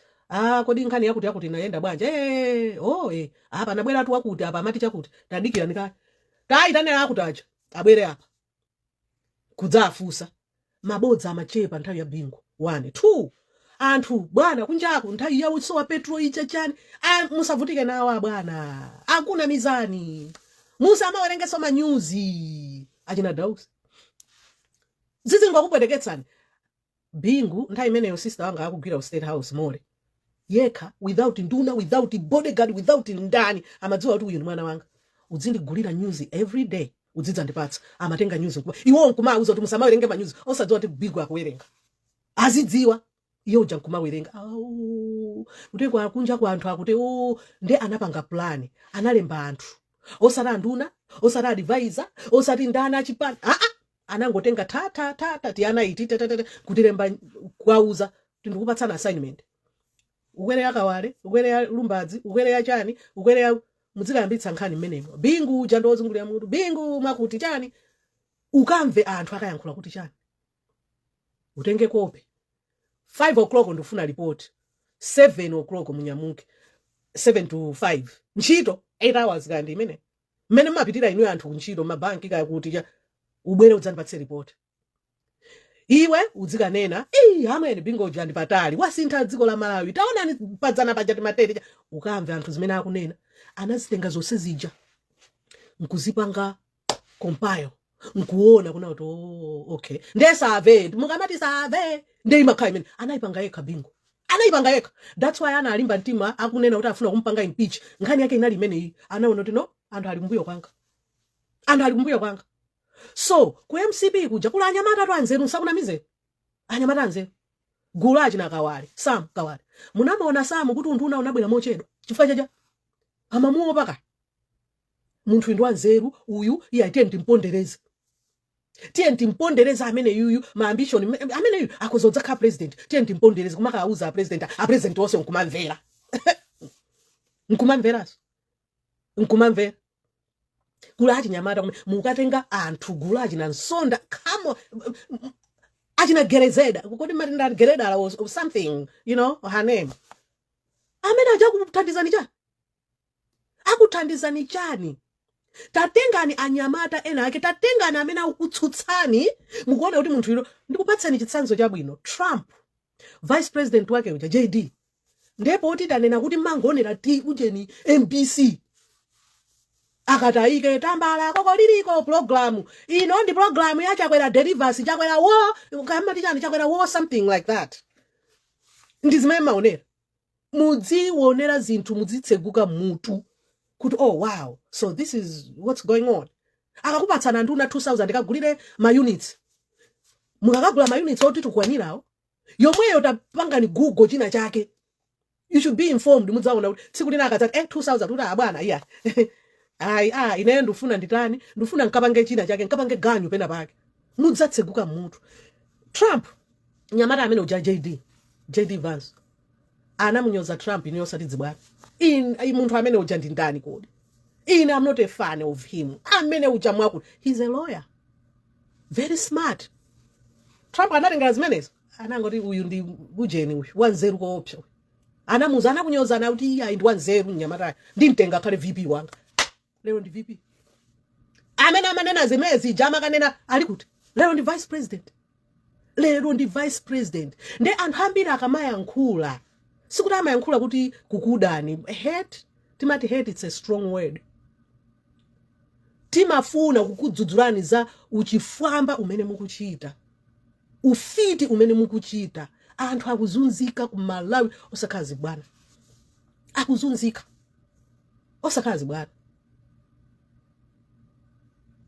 kodi nkhani yakuti inayenda bwanje apa nabwera atu wakuti apa amati chakuti tadikira nika taitanera akuti aja abwere apa kudzafusa mabodza amachepa nthawi ya Bingu 1 2 anthu bwana kunjaku nthawi ya utso wa petrol icha chani musavutike nawo bwana akuna mizani musamawerengeso manyuzi achina Dausi zizingokupweteketsani. Bingu nthawi imeneyo sister wanga akugwira State House mole yekha without nduna without bodyguard without ndani amadziwa kuti uyu ni mwana wanga udzindigulira news every day udzidza ndipatsa amatenga news kuba iwo nkumauza kuti musamawerenge manyuzi osadziwa kuti Bingu akuwerenga azidziwa iyo uja nkumawerenga kuti kwa kunja kwa anthu akuti nde anapanga plan analemba anthu osati nduna osati advisor osati ndani achipani anangotenga ta tiana iti kutilemba kwauza tindikupatsana assignment ukwere yakawale ukwere ya lumbadzi ukwere ya chani ukwere ya muzikayambitsa nkhani mmenemo Bingu uja ndozungulira mutu Bingu makuti chani ukamve anthu akayankhula kuti chani utenge kope 5 o'clock ndifuna report 7 o'clock munyamuke 7 to 5 ntchito 8 hours kandi mmene mapitira inu anthu ntchito mabanki kakuti cha ubwere udzandipatse report iwe udzikanena amene Bingu uja ndipatali wasintha dziko la Malawi taonani padzana pajati matete ukamve anthu zimene akunena anazitenga zonse zija nkuzipanga compile nkuona kuna kuti okay ndesave mukamati save ndeimakhala imene anayipanga yekha Bingu anayipanga yekha. That's why ana alimba mtima akunena kuti afuna kumpanga impeach nkhani yake inali imeneyi anaona kuti no anthu ali kumbuyo kwanga so ku MCP kuja kula anyamata tu anzeru nsakunamize anyamata anzeru gulu achina Kawale Sam Kawale munamaona Sam kuti unduna unabwera mochedwa chifukwa chaja amamuo paka munthu ndo anzeru uyu iye tiye ndimpondereza amene yuyu ma ambition amene yuyu akozodza kha president tiye ndimpondereza kumaka auza president wose nkumamvera nkumamvera gulu achinyamata mukatenga anthu gulu achina nsonda kamo achina gerezeda kodi matenda gereda or something, you know, her name. Amene aja kuthandizani chani? Akuthandizani chani? Tatengani anyamata ena ake, tatengani amene akutsutsani, mukuona kuti munthu ilo ndikupatsani chitsanzo chabwino. Trump, vice president wake uja JD. Ndipo kuti tanena kuti mangonera ti ujeni MBC. Akataike tambala koko liliko programu. Ino ndi programu ya chakwera derivasi, chakwera war, kamati chani chakwera war, something like that. Ndizimene maonera. Mudziwonera zinthu mudzitseguka mutu. Kuti oh wow, so this is what's going on. Akakupatsana nduna 2000 kagulire ma units. Mukakagula ma units oti tukwanirawo. Yomweyo tapanga ni Google china chake. You should be informed. Mudzaona kuti tsiku lina akadzati 2000 kuti bwana iya. Ai ine ndufuna nditani, ndufuna nkapange china chake, nkapange ganyu pena pake. Mudzatseguka mutu. Trump nyamata amene uja JD Vance. Anamunyoza Trump ino yosati dzibwana. Munthu amene uja ndi ndani kodi? I'm not a fan of him. Amene uja mwaku. He's a lawyer. Very smart. Trump anatenga zimenezo. Anangoti uyu ndi ujeni uyu. Wanzeru koopsa. Anamuza anakunyoza na kuti iya ndi wanzeru nyamata. Ndimtenga kale VP wanga. Leo ndi VP. Amene amanena zimezi jama kanena ali kuti. Leo ndi vice president. Lero ndi vice president. Nde anthu ambiri akamayankhula. Sikuti amayankhula kuti kukudani. Hate, timati hate, it's a strong word. Timafuna kukudzudzulani za uchifwamba umene mukuchita. Ufiti umene mukuchita. Anthu akuzunzika ku Malawi osakazi bwana. Akuzunzika. Osakazi bwana.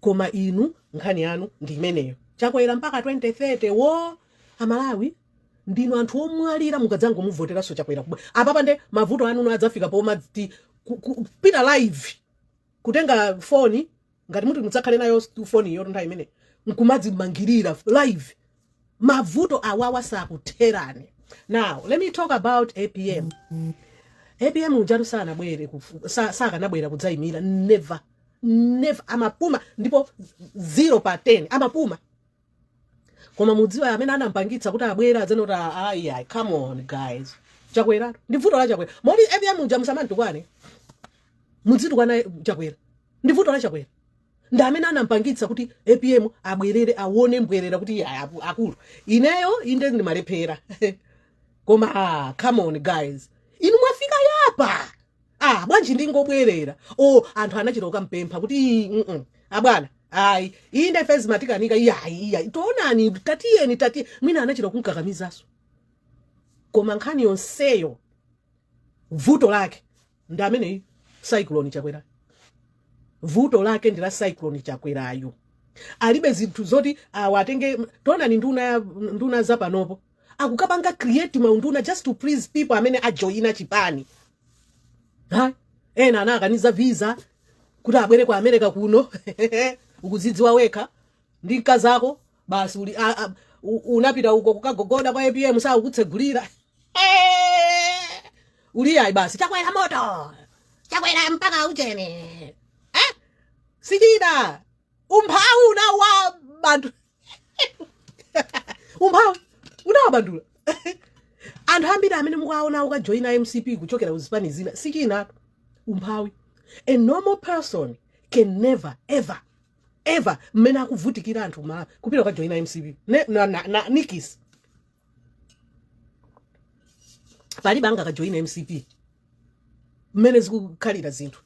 Koma inu nkhani yanu ndi imeneyo. Chakwera mpaka 2030 wo Amalawi ndino anthu omwalira mukadzango muvotera so chakwera kubwa. Apapa nde mavuto anu adzafika poma ti pita live. Kutenga phone ngati munthu mutsakhale nayo phone iyo nthawi imene nkumadzi mangirira live. Mavuto awawa sakutherani. Now, let me talk about APM. APM unjatu sana bwere saka nabwera kudzayimira never amapuma ndipo 0 pa 10 amapuma. Koma mudziwa amene anampangitsa kuti abwera zenota ai come on guys. Chakwera ndi vuto la chakwera. Modi APM unja musamantu kwane. Mudzitu kwana chakwera. Ndi vuto la chakwera. Ndi amene anampangitsa kuti APM abwerere aone mbwerera kuti akulu. Ineyo inde ndi malephera. Koma come on guys. Inu mwafika yapa. Bwanji ndingobwerera. Anthu anachiroka mpempha kuti abwana. Inde fezi matikanika iya. Toonani tatiyeni mina anachiro kunkakamizaso. Koma nkhani yonseyo vuto lake ndi amene cyclone chakwera. Vuto lake ndila cyclone chakwerayo. Alibe zinthu zoti watenge toonani nduna za panopo. Akukapanga create maunduna just to please people amene ajoina chipani. Ena anakaniza visa kuti abwere kwa America kuno. Ukudzidziwa weka ndi nkazako basi unapita uko kukagogoda kwa APM saa ukutsegulira. Uliya basi chakwera moto. Chakwera mpaka ujene. Sijida. Umphawu na wa bantu. Umphawu una bandula. Anthu ambiri amene mukaona ukajoina MCP kuchokera uzipani zina sichina umphawi. A normal person can never ever mena kuvutikira anthu ma kupira ukajoina MCP na Nikis pali banga kajoina MCP mene zikukhalira zinthu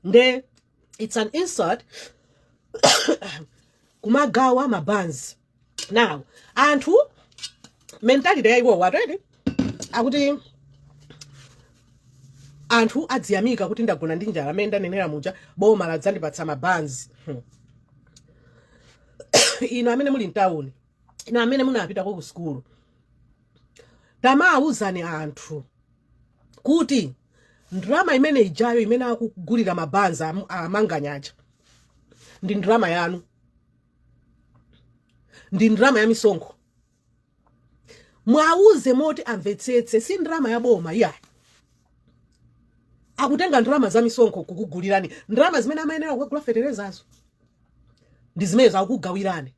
nde it's an insult kumagawa mabanzi. Now anthu mentality yayiwo watete akuti anthu adziyamika kuti ndagona ndi njala amene ndanenera muja boma ladzandipatsa mabanzi. Ino amene muli mtauni, ino amene munapita ku school, tamauzani anthu kuti ndrama imene ijayo imene akugulira mabanzi amanganyacha ndi ndrama yanu, ndi ndrama ya misonkho. Mwauze moti amvetsetse si ndrama ya boma iya. akutenga ndalama za misonkho kukugulirani ndalama zimene amayenera kukagula feterezazo ndi zimene zakugawirani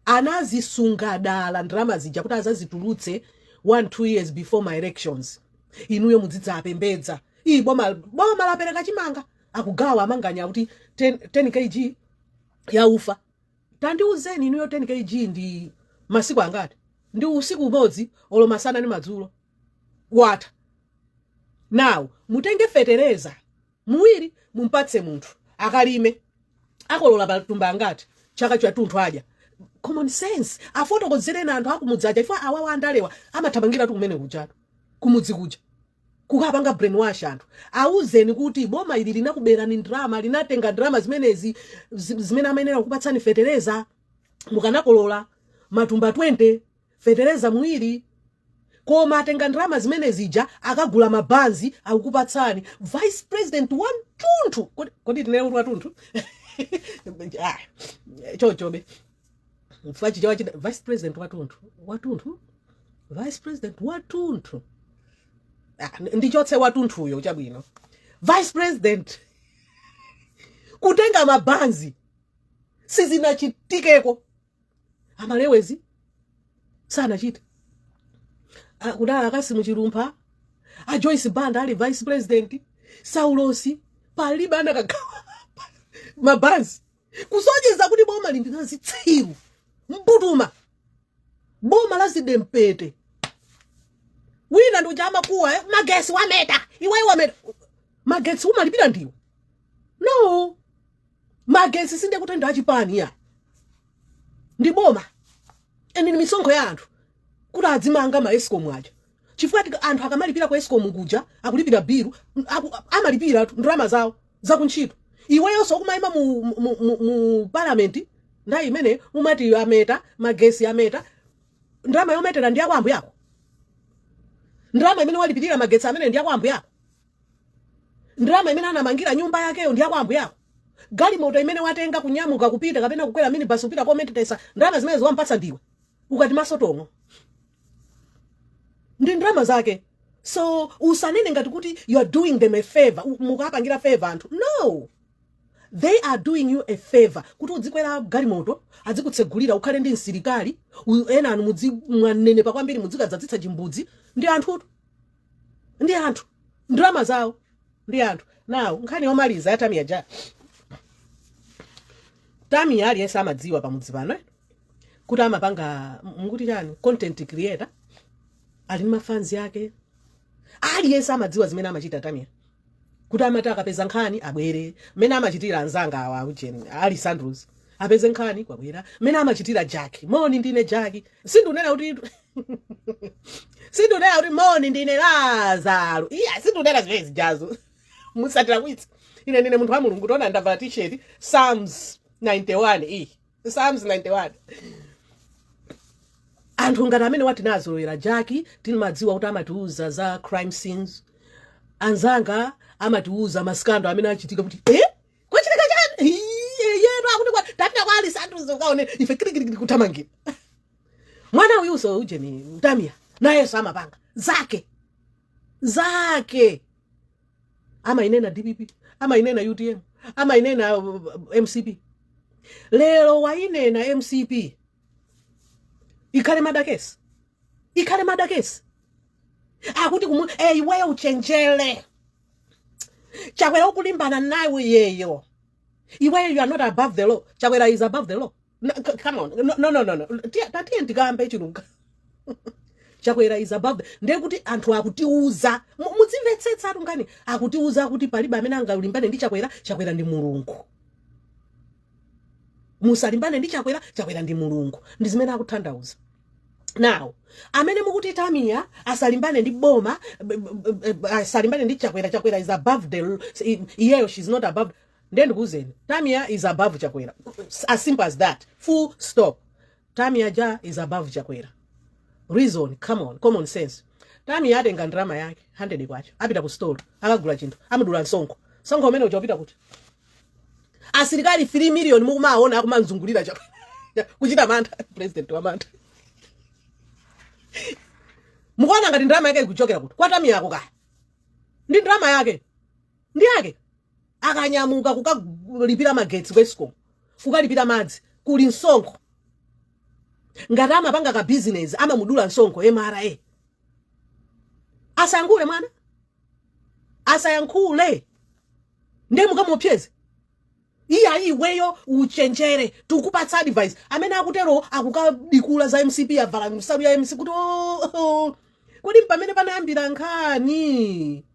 anazisunga dala ndalama zija kuti azazitulutse 1-2 years before my elections inuyo mudzidza apembedza iyi boma lapereka chimanga akugawa amanganya kuti 10 kg ya ufa tandiuzeni inuyo 10 kg ndi masiku angati ndi usiku umodzi olo masana ndi madzulo wata now mutenge fetereza muwiri mumpatse munthu akalime akolola patumba angati chaka cha tunthu aja common sense afotokozereni anthu akumudzaja ifa awawa andalewa amathamangira tu kumene kujatu kumudzi kuja kukapanga brainwash anthu auzeni kuti boma ili linakuberani ndrama linatenga ndrama zimenezi zimene amayenera kukupatsani fetereza mukanakolola matumba 20 fetereza muwiri koma atenga ndrama zimene zija akagula mabanzi akukupatsani vice president watunthu kodi tinene kuti watunthu chochobe mfachi chawa chida vice president watunthu vice president watunthu ndichotse watunthuyo chabwino vice president kutenga mabanzi sizinachitikeko amalewezi sana chita kudala Akasimu Chilumpha a Joyce Banda ali vice president Saulosi palibe anakagawa mabanzi kusonyeza kuti boma lindinazitsiru mputuma boma lazidempete wina ndo chama kuwa magesi wameta iwe wameta magesi umalipira ndiwo no magesi sinde kutenda achipani ya ndi boma eni misonkho ya anthu kuti adzimanga ma Eskom aja chifukwa anthu akamalipira kwa Eskom kuja akulipira biru amalipira ndrama zawo zakuntchito iweyo sokumayima mu parliament ndayi imene umati ameta magesi ameta ndrama yometera ndi yako ambu yako ndrama imene walipirira magesi amene ndi yako ambu yako ndrama imene anamangira nyumba yakeyo ndi yako ambu yako gali moto imene watenga kunyamuka kupita kapena kukwera mini basi kupita comment tesa ndrama zimene ziwampatsa ndiwe ukati masotongo ndi ndrama zake so usanene ngati kuti you are doing them a favor mukapangira favor anthu no they are doing you a favor kuti udzikwera gali moto adzikutsegulira ukhale ndi msilikali ena anu mudzi mwanene pakwambiri mudzikadzadzitsa chimbudzi ndi anthu ndrama zawo ndi anthu now nkhani yomaliza ya Tamia ja Tamia aliyese amadziwa pamudzi pano kuti amapanga mukuti chani content creator ali mafans yake aliyese amadziwa zimene amachita Tamia kuti amata akapeza nkhani abwere mene amachitira anzanga awa ujeni ali Sandros apeze nkhani kwabwera mene amachitira Jackie moni ndine Jackie sindunena kuti moni ndine Lazaro iya sindunena zimene zijazo musatira kwitsi ine ndine munthu wa Mulungu tona ndavala t-shirt Psalms 91 Psalms 91 anthu ngati amene wati nazolowera Jackie tinimadziwa kuti amatiuza za crime scenes anzanga amatiuza maskando amene achitika kuti kwachitika chani yero akuti kwa tapita kwa ali Sandros ukaone ife kirikiri kutamangira mwana uyuso ujeni Tamia naye samapanga zake ama inena DPP ama inena UTM ama inena MCP lero wainena MCP ikale madakesi akuti iweyo uchenjele Chakwera ukulimbana nawe yeyo iweyo you are not above the law Chakwera is above the law come on no tatiye ndikambe chilunga Chakwera is above ndiye kuti anthu akutiuza muzimvetsetsa atungani akutiuza kuti palibe amene angalimbane ndi Chakwera ndi Mulungu musalimbane ndi Chakwera ndi Mulungu ndi zimene akutanthauza now amene mukuti Tamia asalimbane ndi boma asalimbane ndi Chakwera is above the iyeyo she's not above then ndikuzeni Tamia is above Chakwera as simple as that full stop Tamia ja is above Chakwera reason come on common sense Tamia atenga ndrama yake 100 kwacho apita ku store akagula chinthu amudula sonko umene uchopita kuti asilikali 3 million mukumaona akumanzungulira kuchita mantha president wa mantha mukuona ngati ndrama yake ikuchokera kuti kwa Tamia yako kaya ndi ndrama yake ndi ake akanyamuka kukalipira magetsi kwesiko kukalipira madzi kuli msonkho ngati amapanga ka business amamudula msonkho MRA asayankhule mwana asayankhule ndiye mukamupyeze iweyo uchenjere tikupatsa advice amene akutero akukadikula za MCP avala msalu ya MC kuti kodi pamene panayambira nkhani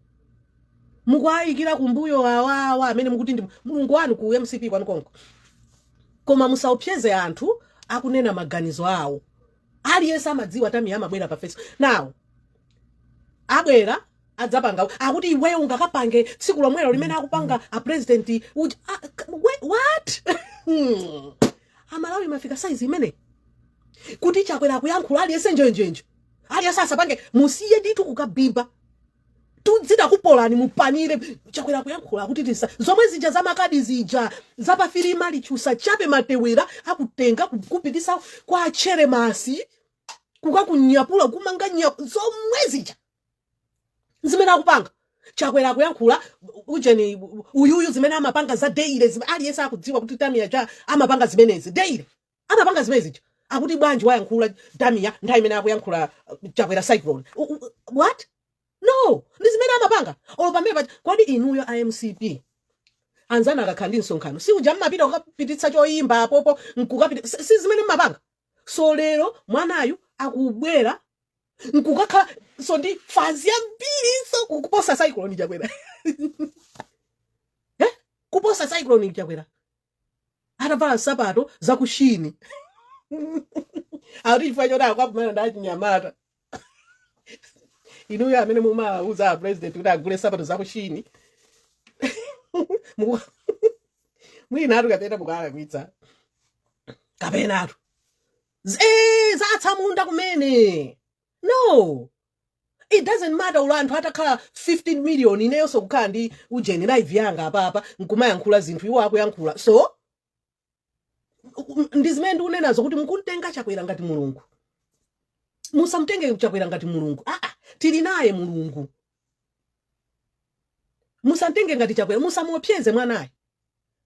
mukwayikira kumbuyo awawa amene mukuti ndi mulungu wanu ku MCP kwanu konko koma musaupyeze anthu akunena maganizo awo aliyense amadziwa Tamiya amabwera pa Facebook now abwera adzapanga akuti iweyo ungakapange tsiku lomwelo limene akupanga a president what amalawi mafika size imene kuti chakwera kuyankhula aliyense njenjenje aliyense asapange musiye nditu kukabimba tudzida kupolani mupanire chakwera kuyankhula kuti tisa zomwe zija za makadi zija zapa filima lichusa chape matewera akutenga kupitisa kwa achere masi kukakunyapula kumanga zomwe zija zimene akupanga chakwera kuyankhula ujeni uyuyu zimene amapanga za daily zimene aliyense akudziwa kuti Tamiya cha amapanga zimenezi daily amapanga zimenezi akuti bwanji wayankhula Tamiya nthawi imene akuyankhula chakwera cyclone what no ndi zimene amapanga pamene kodi inuyo IMCP anzana akakhala ndi msonkhano si uja mmapita kukapititsa choyimba apopo nkukapita si zimene mmapanga so lero mwanayu akubwera nkukakhala so ndi fazi yambiri so kuposa cyclone chakwera kuposa cyclone chakwera atavala sapato zakushini ari chifukwa choti akwapumana ndachinyamata inuyo amene mumauza president kuti agule sapato zakushini mwinatu kapena mukalakwitsa kapenatu zatsamunda kumene no it doesn't matter ulanthu atakhala 15 million ineyo sokukhala ndi ujeni live yanga apapa nkumayankhula zinthu iwo akuyankhula so ndi zimene ndikunenazo kuti mukuntenga chakwera ngati mulungu musamtenge chakwera ngati mulungu tili naye mulungu musantenge ngati chakwera musamupyeze mwanaye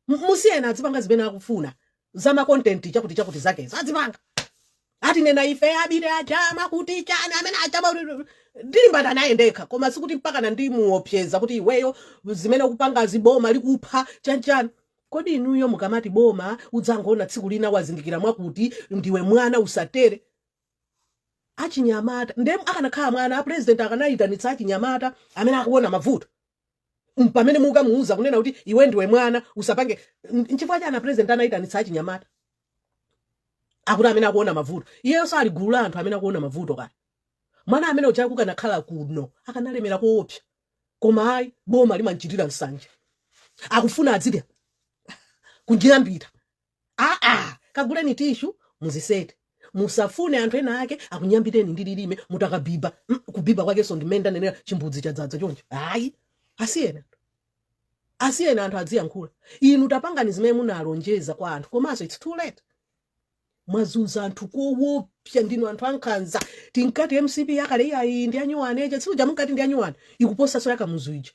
musiyena adzipanga zimene akufuna zama content chakuti zake adzipanga ati nena ife abire achama kuti chana amene achama ndimbana naye ndekha koma sikuti mpaka ndimuopyeza kuti iweyo zimene ukupanga ziboma likupha chanchana kodi inuyo mukamati boma udzangoona tsiku lina wazindikira mwakuti ndiwe mwana usatere achinyamata ndem akanakhala mwana a president akanayitanitsa achinyamata amene akuona mavuto pamene mukamuuza kunena kuti iwe ndiwe mwana usapange nchifukwa chana president anayitanitsa achinyamata akuti amene akuona mavuto iyeyo sali gulu la anthu amene akuona mavuto kaya mwana amene uja kukanakhala kuno akanalemera kuopsa koma ayi boma limanchitira nsanje akufuna adzidya kunjiyambira kaguleni tishu muzisete musafune anthu ena ake akunyambireni ndi lilime mutakabiba kubiba kwake so ndimenda nenera chimbudzi chadzadza chonje hayi asiyena anthu adziyankhula inu tapangani zimene munalonjeza kwa anthu komanso it's too late mwazuza anthu koopsa ndinu anthu ankhanza tinkati MCP yakale iyayi ndi anyuwane eja tsiku jamukati ndi anyuwane ikuposa so yakamuzuija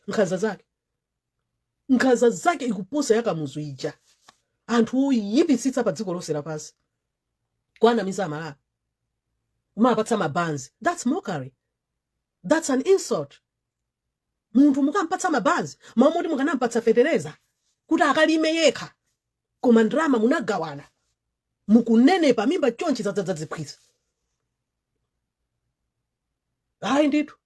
nkhanza zake ikuposa yakamuzuija anthu oyipitsitsa pa dziko lonse lapansi kwanamiza amalawi umapatsa mabanzi that's mockery that's an insult munthu mukampatsa mabanzi mamoti mukanampatsa fetereza kuti akalime yekha koma ndrama munagawana mukunenepa mimba chonchi zadzadzadzipwisa hayi ndithu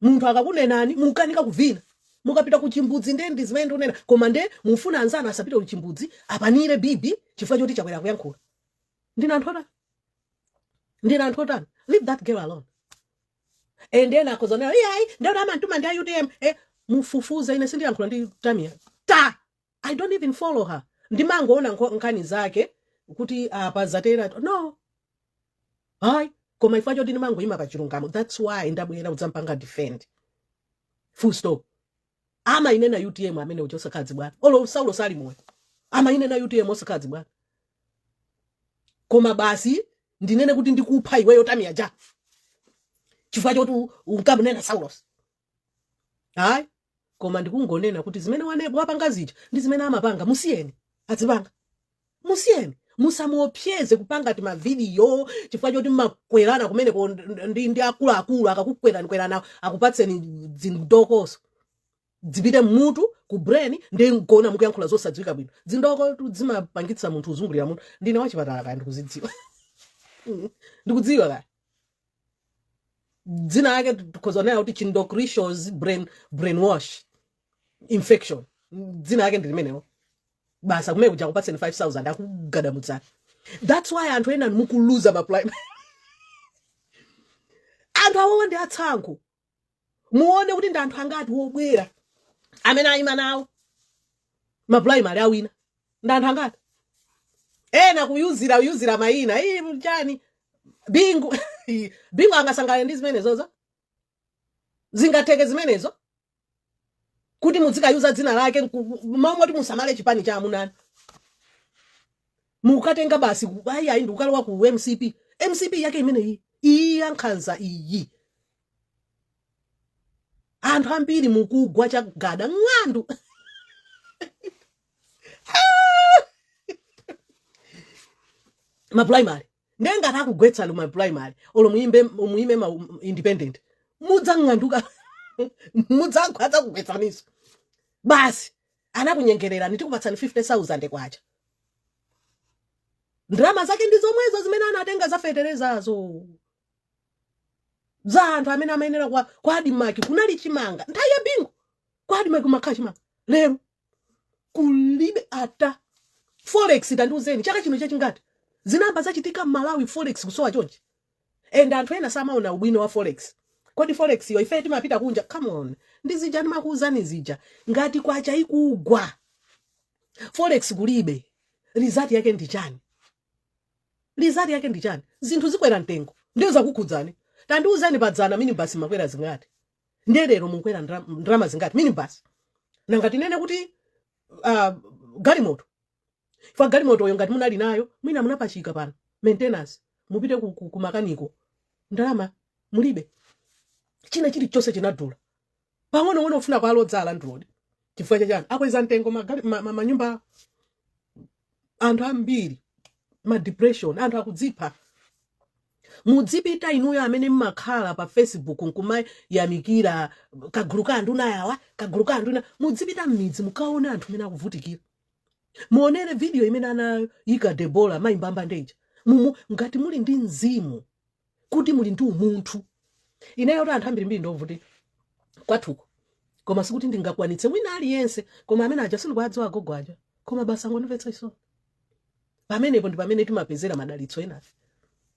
munthu akakunenani mukanika kuvina mukapita kuchimbudzi ndi zimene ndionena koma nde mufuna anzana asapita kuchimbudzi apanire bibi chifukwa choti chakwera kuyankhula ndina anthu otani leave that girl alone and then akozonera yayi ndio amantuma ndi UTM mufufuza ine sindiyankhula ndi Tamiya I don't even follow her ndimangoona nkhani zake kuti apazatera no hayi koma ifo choti ndimangoyima pa chilungamo that's why ndabwera udzampanga defend full stop ama ine na UTM amene ucho sakadzi bwana Saulo sali moyo ama ine na UTM osakadzi bwana koma basi ndinene kuti ndikupha iweyo Tamiya ja chifukwa choti unkamunena Saulo hayi koma ndikungonena kuti zimene wapanga zija ndi zimene amapanga musiyeni azipanga musiyeni musamuopseze kupanga ti mavidiyo chifukwa choti makwerana kumeneko ndi akuluakulu akakukwerani akupatseni zindokoso dzipite mmutu ku brain ndi nkona mukuyankhula zosadziwika bwino zindoko zimapangitsa munthu uzungulira munthu ndine wachipatala kaya ndikuzidziwa ndikudziwa kaya dzina yake tikhozonera kuti chindocritious brainwash infection dzina yake ndilimenewo basa kumene kuja kupatseni 5,000 akugadamudzana. That's why anthu ena mukuluza maprimary anthu awo ndi atsankho muone kuti ndi anthu angati wobwera amene ayima nawo maprimary awina ndi anthu angati ena kuyuzira mayina chani bingu bingu angasangale ndi zimenezozo zingatheke zimenezo kuti muzikayuza dzina lake momwe kuti musamale chipani cha amunani mukatenga basi ayi ndi ukalowa ku MCP yake imene iyi yankhanza iyi anthu ambiri mukugwa chagada ng'andu maprimary ndenga takugwetsa lu maprimary olo muime ma independent mudza ng'anduka mudzagwadza kugwetsaniso basi anakunyengerera ndikupatsani 50,000 kwacha ndrama zake ndizomwezo zimene anatenga zafeterezazo za anthu amene amayenera kwa adimaki kunali chimanga nthawi ya bingu kwa adimaki kumakhala chimanga lero kulibe ata forex tandiuzeni chaka chino chachingati zinamba zachitika m'Malawi forex kusowa chonchi and anthu ena samaona ubwino wa forex. Kodi forex yo ife timapita kunja come on ndizija ndimakuuzani zija ngati kwacha ikugwa forex kulibe result yake ndi chani zinthu zikwera mtengo ndiyo zakukhudzani tandiuzani padzana mini basi makwera zingati ndelero mukwera ndrama zingati mini basi nangati nene kuti galimoto fa galimoto yo ngati munali nayo mwina munapachika pano maintenance mupite ku makaniko ndrama mulibe china chili chose chinadula pang'ono ufuna kwa alodzala ndrodi chifukwa chachani akweza mtengo manyumba anthu ambiri ma depression anthu akudzipha mudzipita inuyo amene mmakhala pa Facebook nkuma yamikira kagulu ka nduna yawa kagulu ka nduna mudzipita mmidzi mukaona anthu amene akuvutikira muonere video imene anayika Debola mayimbamba ndeja ngati muli ndi mzimu kuti muli ndi umunthu ineyo anthu ambiri ndovutika kwathuko koma sikuti ndingakwanitse mwina aliyense koma amene aja sindikwadziwa agogo aja koma basa ngonvetsa iso pamenepo ndi pamene timapezera madalitso enafe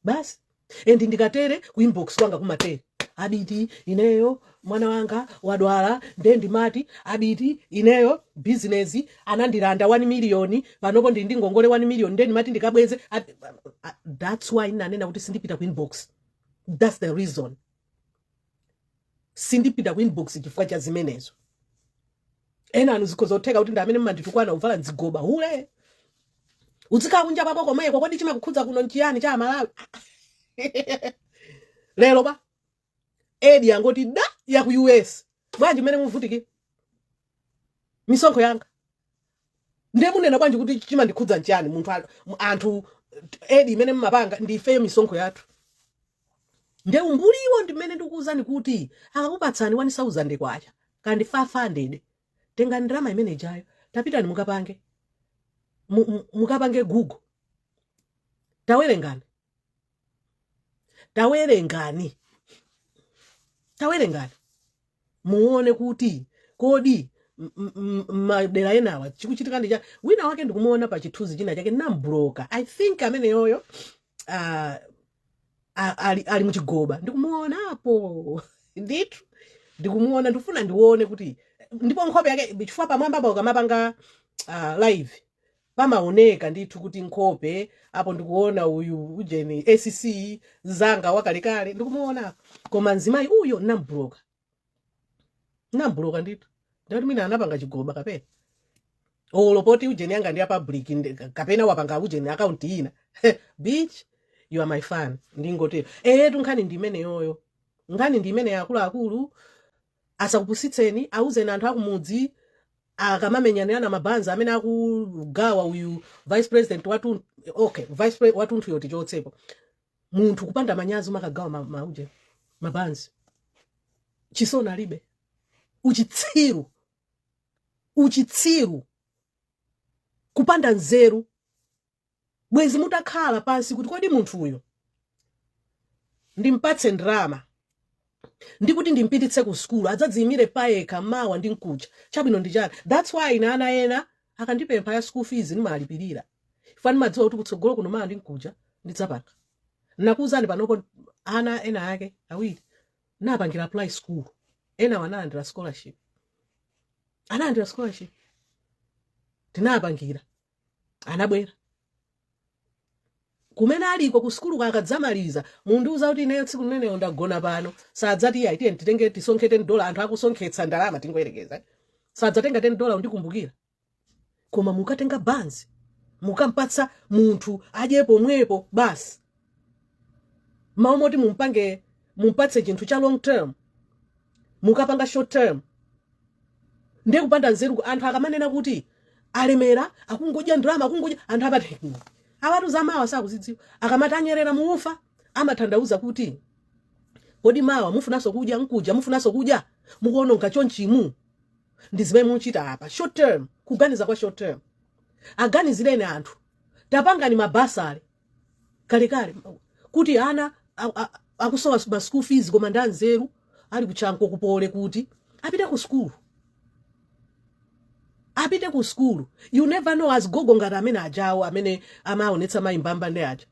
basi endi ndikatere ku inbox kwanga kumatere abiti ineyo mwana wanga wadwala ndendi mati abiti ineyo business anandilanda 1 million panopo ndi ngongole 1 million ndendi mati ndikabweze that's why nanena kuti sindipita ku inbox that's the reason sindipita ku inbox chifukwa cha zimenezo ena anuzikozotheka kuti ndamene mmanditukwana uvala nzigoba hule utsika kunja pako komweko kodi chimakukhudza kuno nchiyani cha Malawi lero ba edi yangoti da ya ku US bwanji mene muvutike misonkho yanga ndemunena bwanji kuti chimandikhudza nchiyani munthu anthu edi mene mmapanga ndife misonkho yathu nde umbuliwo ndimene ndikuuzani kuti akakupatsani 1,000 kwacha kandi 500 tenga ndrama imene jayo tapitani mukapange Google tawerengani muone kuti kodi madera enawa chikuchitika ndi wina wake ndikumuona pa chithunzi china chake nambroka I think amene yoyo ali muchigoba ndikumuona apo nditu ndikumuona ndifuna ndione kuti ndipo nkhope yake chifukwa pamwamba pa ukamapanga live pamaoneka ndithu kuti nkhope apo ndikuona uyu ujeni ACC zanga wakalekale ndikumuona koma nzimayi uyo nambroka ndithu ndati mina anapanga chigoba kapena olopoti ujeni yanga ndi ya public kapena wapanga ujeni account ina bitch you are my fan ndingotero tunkhani ndimene yoyo nkhani ndimene akulu asakupusitseni auzeni anthu akumudzi akamamenyana mabanza amene akugawa uyu vice president watu okay watunthu yoti chotsepo munthu kupanda manyazi makagawa mauje mabanzi chisona alibe uchitsiru kupanda nzeru bwezi mutakhala pansi kuti kodi munthu uyo ndimpatse ndrama ndikuti ndimpititse ku skulu adzadziyimire payekha mawa ndi nkucha chabwino ndi chani. That's why ina ana ena akandipempha ya school fees nimalipirira fani madziwa kuti kutsogolo kuno mawa ndi nkucha ndidzapanga. Nakuzani panopo ana ena ake awiri napangira apply school ena wanalandira scholarship tinapangira anabwera kumene aliko ku skulu kakadzamaliza mundiuza kuti ineyo tsiku limeneyo ndagona pano sadzati iya itiye titenge tisonkhe $10 anthu akusonkhetsa ndalama tingoyerekeza sadzatenga $10 ndikumbukira koma mukatenga banzi mukampatsa munthu ajepo mwepo basi maomoti mumpatse chinthu cha long term mukapanga short term ndiye kupanda nzeru anthu akamanena kuti alemera akungodya ndrama akungodya anthu apati awatu zamawa sakuzidziwa akamati anyerera muufa amathandauza kuti kodi mawa mufunaso kudya nkuja mufunaso kudya mukuononga chonchimu ndizibe muchita apa short term kuganiza kwa short term aganizireni anthu tapangani mabasale kale kuti ana akusowa ma school fees koma ndanzeru ali kuchanko kupole kuti apite ku skulu. You never know as gogo ngati amene ajawo amene amaonetsa mayimbamba ndi aja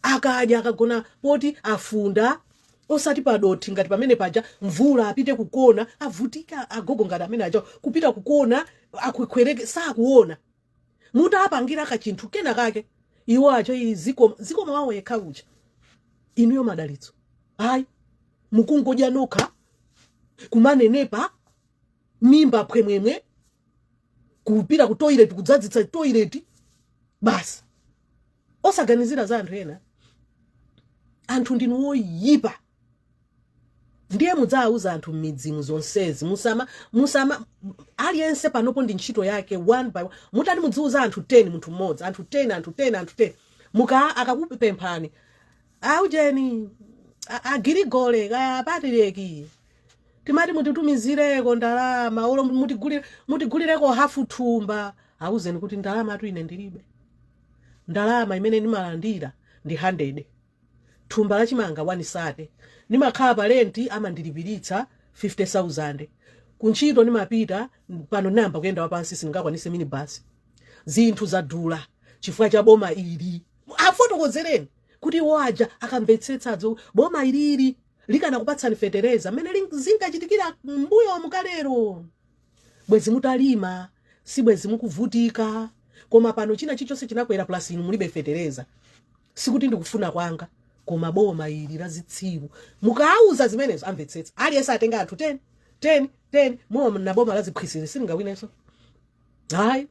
akadya akagona poti afunda osati padoti ngati pamene paja mvula apite kukona avutika agogo ngati amene ajawo kupita kukona akukhwereke sakuona mutapangira kachinthu kena kake iwo acho ziko mawo yekha uja inuyo madalitso ayi mukungodya nokha kumanenepa mimba phwemwemwe kupita ku toilet kudzadzitsa toilet basi osaganizira za anthu ena. Anthu ndinu woyipa ndiye mudzauza anthu m'midzimu zonsezi musama aliyense panopo ndi ntchito yake one by one mutati mudziuza anthu 10 munthu mmodzi anthu 10 muka akakupemphani aujeni agirigole apatireki timati mutitumizireko ndalama olo mutigulireko hafu thumba auzeni kuti ndalama atu ine ndilibe ndalama imene nimalandira ndi 100 thumba lachimanga 1 sate nimakhala palenti amandilipiritsa 50,000 kunchito nimapita pano namba kuyenda wapansi singakwanise mini basi zinthu zadula chifukwa cha boma ili afotokozereni kuti waja akamvetsetsadzo boma ilili likana kupatsani fetereza mene zingachitikira mbuyo mukalero bwezi mutalima si bwezi mukuvutika koma pano china chichonse chinakwera plus inu mulibe fetereza sikuti ndikufuna kwanga koma boma ili lazitsiru mukauza zimenezo amvetsetsa aliyense atenga anthu 10 mwa na boma laziphwisire silingawinenso hayi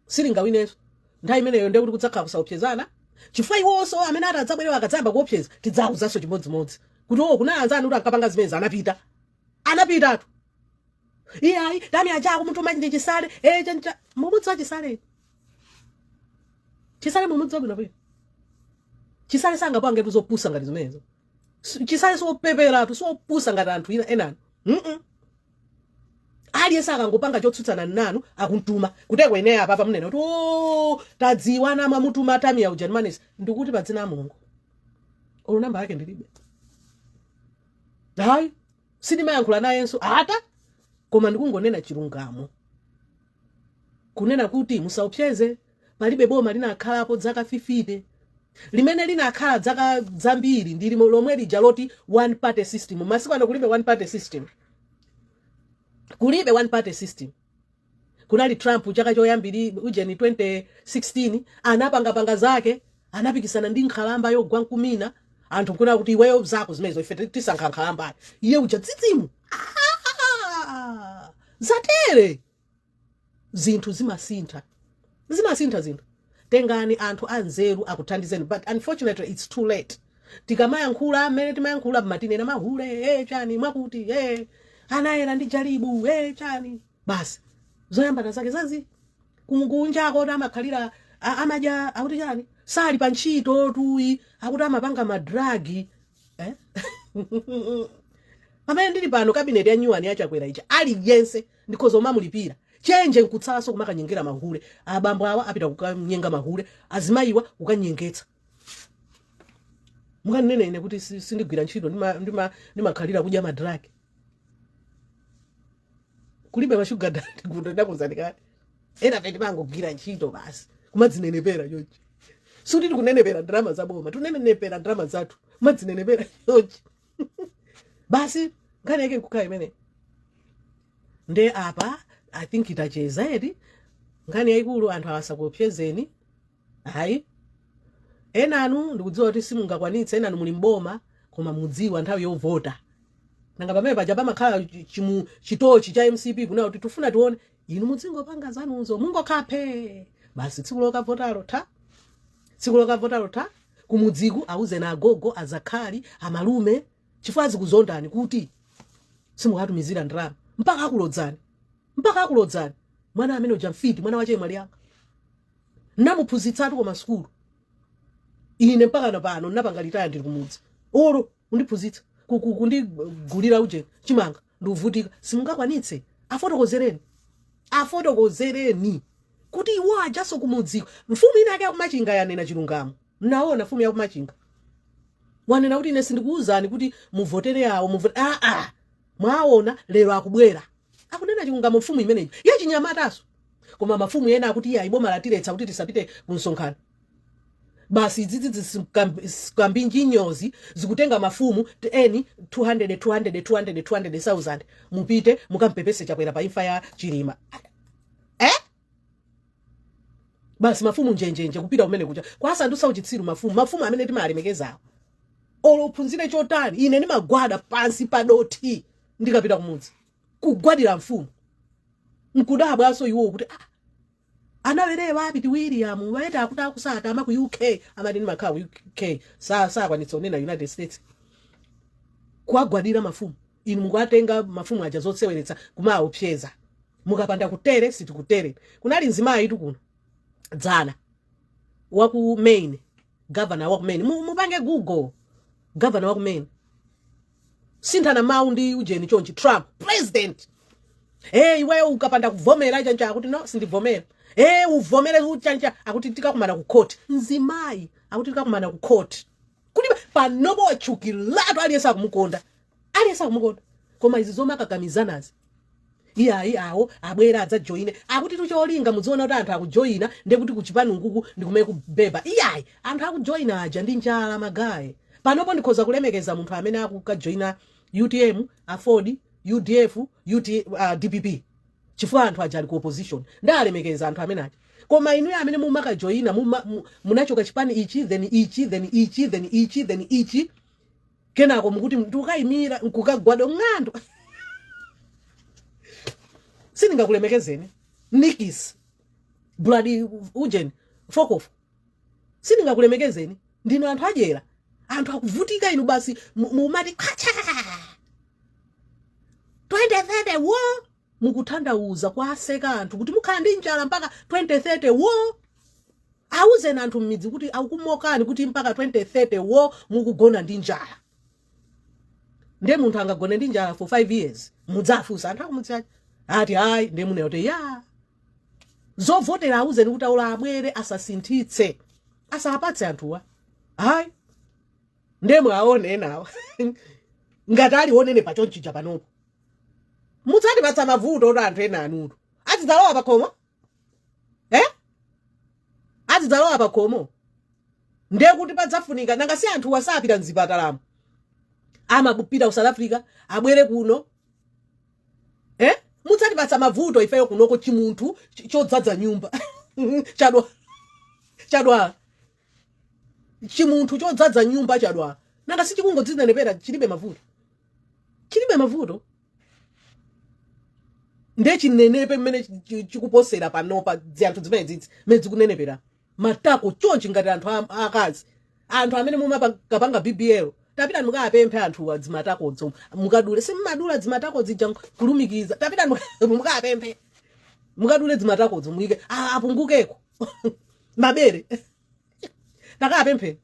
silingawinenso nthawi imeneyo ndiye kuti kudzakhala kusaopsezana chifukwa iwonso amene atadzabwerewa akadzamba kuopseza tidzauzanso chimodzimodzi kuti kuna anzani kuti akapanga zimene anapitatu iyayi dami achako munthu machinde chisale chancha mumudza chisale mumudza bwino bwino chisale sangapange tuzopusa ngati zimenezo chisale sopeperatu sopusa ngati anthu enani aliyense akangopanga chotsutsana nanu akuntuma kutekwa ineyo apapa mnene kuti tadziwana mwamutuma tamiya uja ndimanesi ndikuti padzina a Mulungu olo namba yake ndilibe hayi sindimayankhula nayenso ata koma ndikungonena chilungamo kunena kuti musaopseze palibe boma linakhalapo dzaka 50 limene linakhala dzaka zambiri ndili lomwe lija loti one party system masiku ano kulibe one party system kunali Trump chaka choyambiri ujeni 2016 anapanga zake anapikisana ndi nkhalamba yogwa nkumina anthu kuna kuti iweyo zako zimenezo ife tisankha nkhalamba iye uja tsitsimu zatere zinthu zimasintha zinthu tengani anthu anzeru akuthandizeni but unfortunately it's too late tikamayankhula amene timayankhula matinena mahule chani mwakuti anayera ndi jalibu chani basi zoyambana zake zazi kunja akoti amakhalira amadya akuti chani sali pa ntchito tuyi akuti amapanga madragi pamene ndili pano kabineti ya nyuwani yachakwera icha aliyense ndikhoza umamulipira chenje nkutsalanso kumakanyengera mahule abambo awa apita kukanyenga mahule azimayiwa kukanyengetsa mukanenene kuti sindigwira ntchito ndimakhalira kudya madragi kulibe mashuga dadi kuno ndakuzanikani ena pete mangogwira ntchito basi kumadzinenepera chonchi suti tikunenepera ndrama zaboma tunenepera ndrama zathu kumadzinenepera chonchi basi ngani yake nkukaa imene nde apa I think itacheza edi ngani yaikulu anthu awasakopyezeni hayi enanu ndikudziwa kuti simungakwanitse enanu muli mboma koma mudziwa nthawi yovota nanga pamene paja pamakhala chitochi cha MCP kuna kuti tufuna tione inu muzingopanga zanuzo mungokaphe basi tsiku lokavotalo ta kumudziku auze na agogo azakhali amalume chifukwa kuzondani kuti simukatumizira ndrama mpaka akulodzani mwana amene uja mfiti mwana wache mali yanga namuphunzitsatu koma skulu ine mpaka napano napanga litaya ndili kumudzi olo undiphunzitsa kundigulira uje chimanga ndiuvutika simungakwanitse afotokozereni kuti iwo ajaso kumudziko mfumu ina yake yakumachinga yanena chilungamo mnaona mfumu yakumachinga wanena kuti ine sindikuwuzani kuti muvotere yawo mwaona lero akubwera akunena chilungamo mfumu imeneyi yachinyamataso koma mafumu ena akuti iya iboma latiretsa kuti tisapite kumsonkhano basi idzidzi zikambinji nyozi zikutenga mafumu eni 200,000 mupite mukampepese chakwera pa imfa ya Chilima basi mafumu njenjenje kupita kumene kucha kwasandusa uchitsiru mafumu amene timalemekezawo olophunzire chotani ine ndimagwada pansi padoti ndikapita kumudzi kugwadira mfumu nkudabwaso iwo kuti anawerewa apiti William waita akuti akusata ama ku UK amati ndimakhala ku UK sakwanitsa unena United States kuagwadira mafumu inu mukatenga mafumu aja zotseweretsa kumaopseza mukapanda kutere sitikutere kunali nzimayi tu kuno dzana waku Maine governor waku Maine mupange Google governor waku Maine sinthana mawu ndi ujeni chonchi Trump president iwe ukapanda kuvomera chancha akuti no sindivomera uvomere uchancha akuti tikakumana ku court nzimayi akuti tikakumana ku court kuti panobo wachukilatu aliyesa kumukonda koma izi zomakakamizanazi iyayi awo abwera adzajoine akuti tucholinga mudziona kuti anthu akujoina ndekuti kuchipani nkuku ndikumene kubeba iyayi anthu akujoina aja ndi njala magaye panopo ndikhoza kulemekeza munthu amene akukajoina UTM afodi UDF DPP chifukwa anthu aja ali ku opposition ndalemekeza anthu amene aja koma inu amene mumakajoina munachoka chipani ichi then ichi kenako mukuti ndukayimira nkukagwada ng'ando sindingakulemekezeni Nikis bloody ujen fuck off sindingakulemekezeni ndino anthu ajera anthu akuvutika inu basi mumati kacha 2030 wo mukuthandauza kwaseka anthu kuti mukhala ndi njala mpaka 2030 wo auze anthu mmidzi kuti akukumokani kuti mpaka 2030 wo mukugona ndi njala ndiye munthu angagone ndi njala for 5 years mudzafusa anthu akumutsacha ati hayi ndiye muneyote zovotera auze kuti aula abwere asasinthitse asapatse anthuwa hayi ndiye mwaone enawo ngati aliwonene pachonchija panopo mutsati patsa mavuto oti anthu ena anutu atidzalowa pakhomo atidzalowa pakhomo ndiye kuti padzafunika nanga si anthu wasapita mzipatalamo amapita ku South Africa abwere kuno mutsati patsa mavuto ifeyo kunoko chimunthu chodzadza nyumba chadwala chimunthu chodzadza nyumba chadwala nanga si chikungodzinenepera chilibe mavuto ndiye chinenepe mmene chikuposera panopa anthu zimene dzidzi mmene zikunenepera matako chonchi ngati anthu akazi anthu amene mumakapanga BBL tapitani mukapemphe anthu wa dzimatakodzo mukadule simmadula dzimatakodzi ja kulumikiza tapitani mukapemphe mukadule dzimatakodzo muike apungukeko mabere takapemphe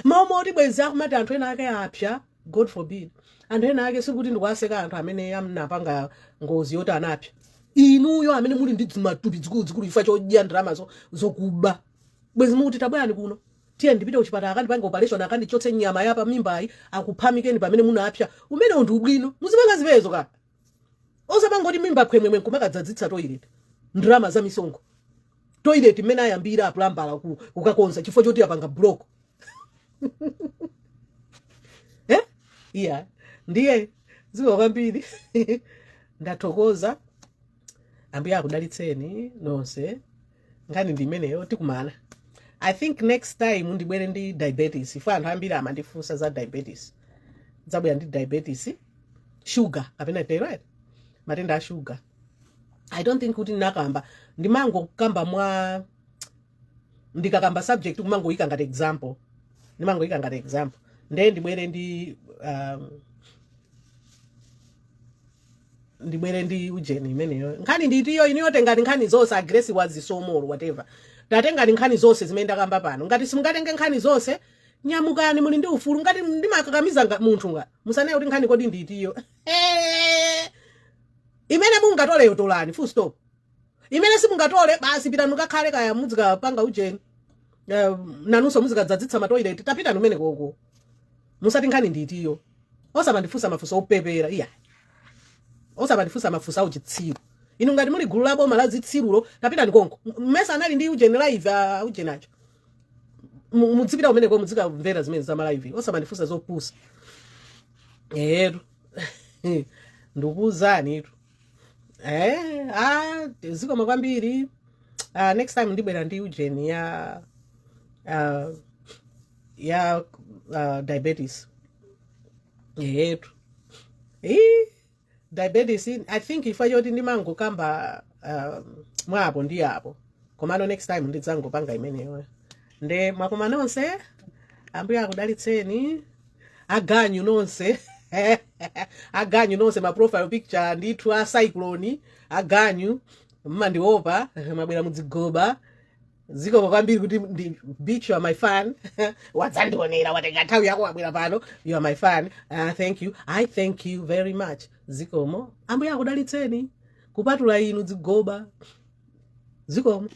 maomoti bwezi akumati anthu ena ake apya god forbid anthu ena ake sikuti ndikwaseka anthu amene amnapanga ngozi yoti anapya inuyo amene muli ndi dzimatupi dzikulu ifa chodya ndrama zokuba bwezi mukuti tabwerani kuno tiye ndipite kuchipatala akandipange operation akandichotse nyama yapa mimbayi akuphamikeni pamene munapya umene unthu ubwino muzipanga zipezo ka osapangoti mimba khwemwemwe kumakadzadzitsa toilet ndrama za misongo toilet imene ayambira apulambala kukakonza chifukwa choti apanga block iya ndiye ziko kwambiri ndathokoza ambuye akudalitseni nonse ngani ndimeneyo tikumana. I think next time ndibwere ndi diabetes ifa anthu ambiri amandifunsa za diabetes zabwera ndi diabetes sugar kapena thyroid matenda a sugar. I don't think kuti nakamba ndimango kamba mwa ndikakamba subject kumango ika ngati example ndimango ika ngati example ndibwere ndi ujeni imeneyo nkhani nditiyo iniyote ngati nkhani zonse aggressive wazisomolo whatever tatengani nkhani zonse zimene ndakamba pano ngati simungatenge nkhani zonse nyamukani muli ndi ufulu ngati ndimakakamiza munthu nga musanaye kuti nkhani kodi nditiyo imene mungatoleyo tolani full stop imene simungatole basi pitani mukakhale kaya muzikapanga ujeni nanunso muzikadzadzitsa matoilet tapitani umene koko musati nkhani nditiyo osamandifunsa mafunso opepera iya osamandifunsa mafunso auchitsiru inu ngati muli gulu labo malazi tsirulo tapitani konko mmesa anali ndi ujeni live ujeni acho mudzipita umene ko mudzikamvera zimene za live osamandifunsa zopusa yetu ndikuzani itu zikoma kwambiri. Next time ndibwera ndi ujeni ya diabetes yetu diabetes I think ifa yoti ndimango kamba mwapo ndi apo komano next time ndidzangopanga imeneyo nde mwakoma nonse ambuye akudalitseni aganyu nonse aganyu nonse ma profile picture ndithu a cyclone aganyu mmandiopa mabwera mudzigoba ziko kwambiri kuti beach you are my fan wadzandionera watenga nthawi yako wabwera pano you are my fan. Thank you, I thank you very much. Zikomo ambuye akudalitseni kupatula inu dzigoba zikomo.